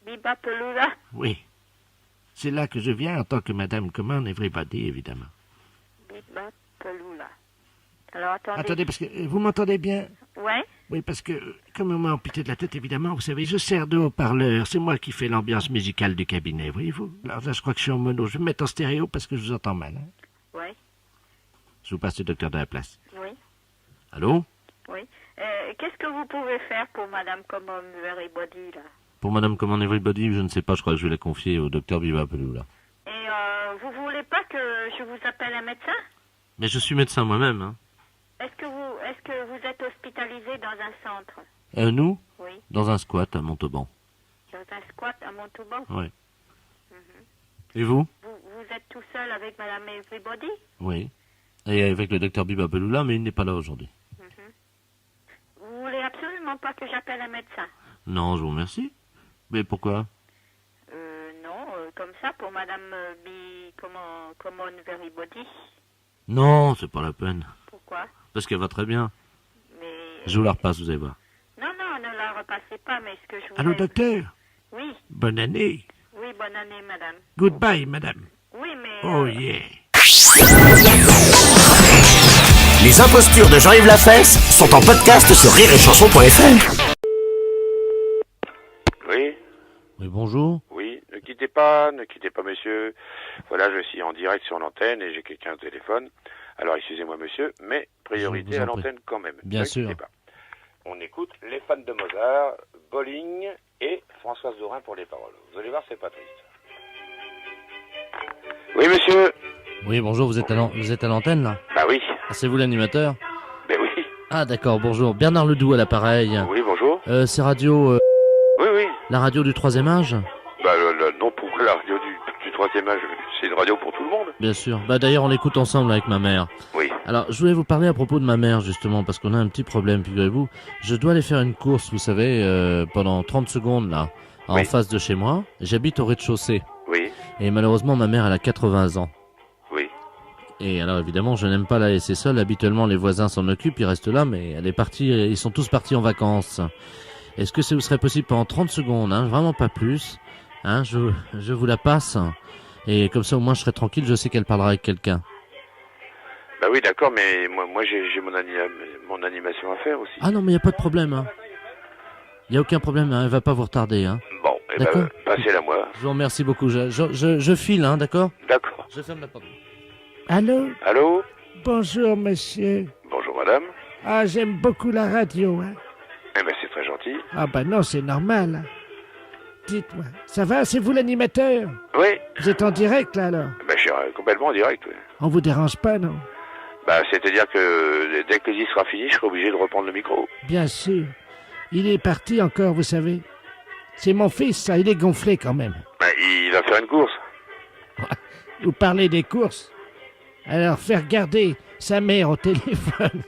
Biba Peloula? Oui. C'est là que je viens en tant que Madame Command Everybody, évidemment. Biba Peloula. Alors attendez. Attendez, parce que vous m'entendez bien? Ouais. Oui, parce que, comme on m'a amputé de la tête, évidemment, vous savez, je sers de haut-parleur. C'est moi qui fais l'ambiance musicale du cabinet, voyez-vous. Alors là, je crois que je suis en mono. Je vais me mettre en stéréo parce que je vous entends mal. Hein. Oui. Je vous passe le docteur de la place. Oui. Allô? Oui. Qu'est-ce que vous pouvez faire pour Madame Common Everybody, là? Pour Madame Command Everybody, je ne sais pas, je crois que je vais la confier au docteur Biba Peloula. Et vous voulez pas que je vous appelle un médecin? Mais je suis médecin moi-même, hein. Est-ce que vous êtes hospitalisé dans un centre? Nous? Oui. Dans un squat à Montauban. Dans un squat à Montauban? Oui. Et vous? Vous êtes tout seul avec Madame Everybody? Oui. Et avec le docteur Biba Peloula, mais il n'est pas là aujourd'hui. Vous voulez absolument pas que j'appelle un médecin? Non, je vous remercie. Mais pourquoi? Non, comme ça, pour Madame Common Everybody. Non, c'est pas la peine. Pourquoi? Parce qu'elle va très bien. Mais... Je vous la repasse, vous allez voir. Non, ne la repassez pas, mais ce que je voulais... Allô, docteur? Oui. Bonne année. Oui, bonne année, madame. Goodbye, madame. Oui, mais... Oh, yeah. Les impostures de Jean-Yves Lafesse sont en podcast sur rireetchanson.fr. Oui. Oui, bonjour. Oui, ne quittez pas, monsieur. Voilà, je suis en direct sur l'antenne et j'ai quelqu'un au téléphone. Alors, excusez-moi, monsieur, mais priorité à l'antenne quand même. Bien sûr. Ne quittez pas. On écoute les fans de Mozart, Bolling et Françoise Dorin pour les paroles. Vous allez voir, c'est pas triste. Oui, monsieur. Oui, bonjour, vous êtes à l'antenne, là? Bah oui. Ah, c'est vous l'animateur? Ben oui. Ah, d'accord, bonjour. Bernard Ledoux à l'appareil. Oui, bonjour. C'est radio... Oui, oui. La radio du 3e âge? Bah non, pourquoi la radio du 3e âge? C'est une radio pour tout le monde. Bien sûr. Bah d'ailleurs, on l'écoute ensemble avec ma mère. Oui. Alors, je voulais vous parler à propos de ma mère, justement, parce qu'on a un petit problème, figurez-vous. Je dois aller faire une course, vous savez, pendant 30 secondes, là, en face de chez moi. J'habite au rez-de-chaussée. Oui. Et malheureusement, ma mère, elle a 80 ans. Oui. Et alors, évidemment, je n'aime pas la laisser seule. Habituellement, les voisins s'en occupent, ils restent là, mais elle est partie, ils sont tous partis en vacances. Est-ce que ce serait possible pendant 30 secondes, hein, vraiment pas plus, hein, je vous la passe, et comme ça au moins je serai tranquille, je sais qu'elle parlera avec quelqu'un. Bah oui, d'accord, mais moi j'ai mon animation à faire aussi. Ah non, mais il n'y a pas de problème, hein. Il n'y a aucun problème, hein, elle va pas vous retarder, hein. Bon, et d'accord. Passez-la moi. Je vous remercie beaucoup, je file, hein, d'accord. D'accord. Je ferme la porte. Allô? Allô? Bonjour, monsieur. Bonjour, madame. Ah, j'aime beaucoup la radio, hein. Eh ben, c'est très gentil. Ah ben non, c'est normal. Dites-moi, ça va, c'est vous l'animateur? Oui. Vous êtes en direct, là, alors? Ben, je suis complètement en direct, oui. On vous dérange pas, non? Bah, c'est-à-dire que dès que le disque sera fini, je serai obligé de reprendre le micro. Bien sûr. Il est parti encore, vous savez. C'est mon fils, ça, il est gonflé quand même. Bah, il va faire une course. Vous parlez des courses? Alors, faire garder sa mère au téléphone.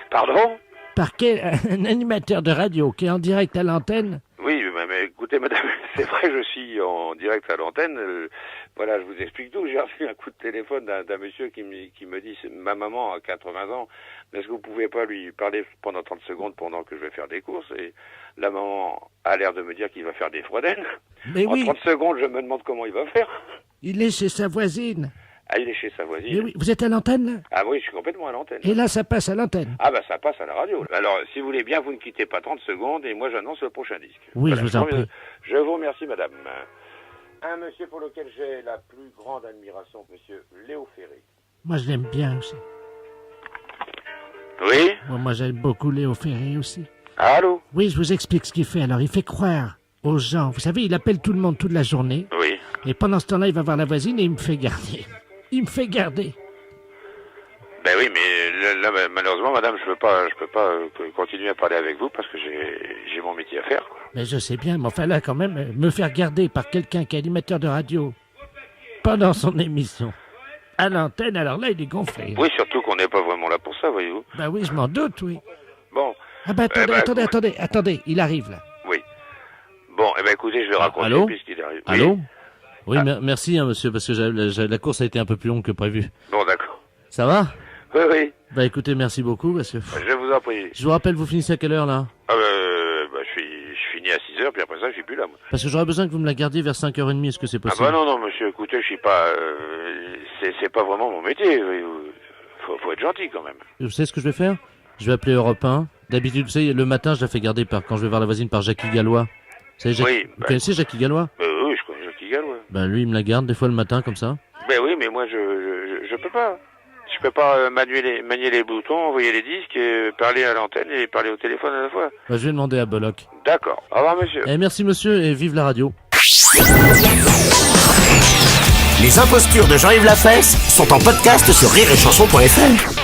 Pardon? Par quel un animateur de radio qui est en direct à l'antenne? Oui, mais écoutez, madame, c'est vrai que je suis en direct à l'antenne. Voilà, je vous explique tout. J'ai reçu un coup de téléphone d'un monsieur qui me dit, ma maman a 80 ans, est-ce que vous pouvez pas lui parler pendant 30 secondes pendant que je vais faire des courses? Et la maman a l'air de me dire qu'il va faire des froidaines. Mais en oui. 30 secondes, je me demande comment il va faire. Il est chez sa voisine. Ah, il est chez sa voisine. Mais oui, vous êtes à l'antenne, là? Ah oui, je suis complètement à l'antenne. Et là, ça passe à l'antenne. Ah bah ça passe à la radio. Alors, si vous voulez bien, vous ne quittez pas 30 secondes et moi j'annonce le prochain disque. Oui, Voilà, je vous en prie. Je vous remercie, madame. Un monsieur pour lequel j'ai la plus grande admiration, monsieur Léo Ferré. Moi, je l'aime bien aussi. Oui? Moi, j'aime beaucoup Léo Ferré aussi. Allô? Oui, je vous explique ce qu'il fait. Alors, il fait croire aux gens. Vous savez, il appelle tout le monde toute la journée. Oui. Et pendant ce temps-là, il va voir la voisine et il me fait garder. Il me fait garder. Ben oui, mais là, malheureusement, madame, je peux pas continuer à parler avec vous parce que j'ai mon métier à faire, quoi. Mais je sais bien, mais enfin là, quand même, me faire garder par quelqu'un qui est animateur de radio pendant son émission à l'antenne, alors là, il est gonflé. Oui, surtout qu'on n'est pas vraiment là pour ça, voyez-vous. Ben oui, je m'en doute, oui. Bon. Ah ben attendez, il arrive là. Oui. Bon, eh ben écoutez, je vais raconter allô? puisqu'il arrive. Oui. Allô? Oui, merci, hein, monsieur, parce que la course a été un peu plus longue que prévu. Bon, d'accord. Ça va? Oui, oui. Bah écoutez, merci beaucoup, parce que... Je vous en prie. Je vous rappelle, vous finissez à quelle heure, là? Je finis à 6h, puis après ça, je suis plus là, moi. Parce que j'aurais besoin que vous me la gardiez vers 5h30, est-ce que c'est possible? Ah bah non, monsieur, écoutez, je suis pas... c'est pas vraiment mon métier. Faut être gentil, quand même. Vous savez ce que je vais faire? Je vais appeler Europe 1. D'habitude, vous savez, le matin, je la fais garder quand je vais voir la voisine par Jackie Gallois. Vous savez, vous connaissez Jackie Gallois? Oui, je connais Jackie Gallois. Ben lui, il me la garde des fois le matin, comme ça. Ben oui, mais moi, je peux pas. Je peux pas manier les boutons, envoyer les disques, et parler à l'antenne et parler au téléphone à la fois. Ben, je vais demander à Bollock. D'accord. Au revoir, monsieur. Et merci, monsieur, et vive la radio. Les impostures de Jean-Yves Lafesse sont en podcast sur rireetchanson.fr.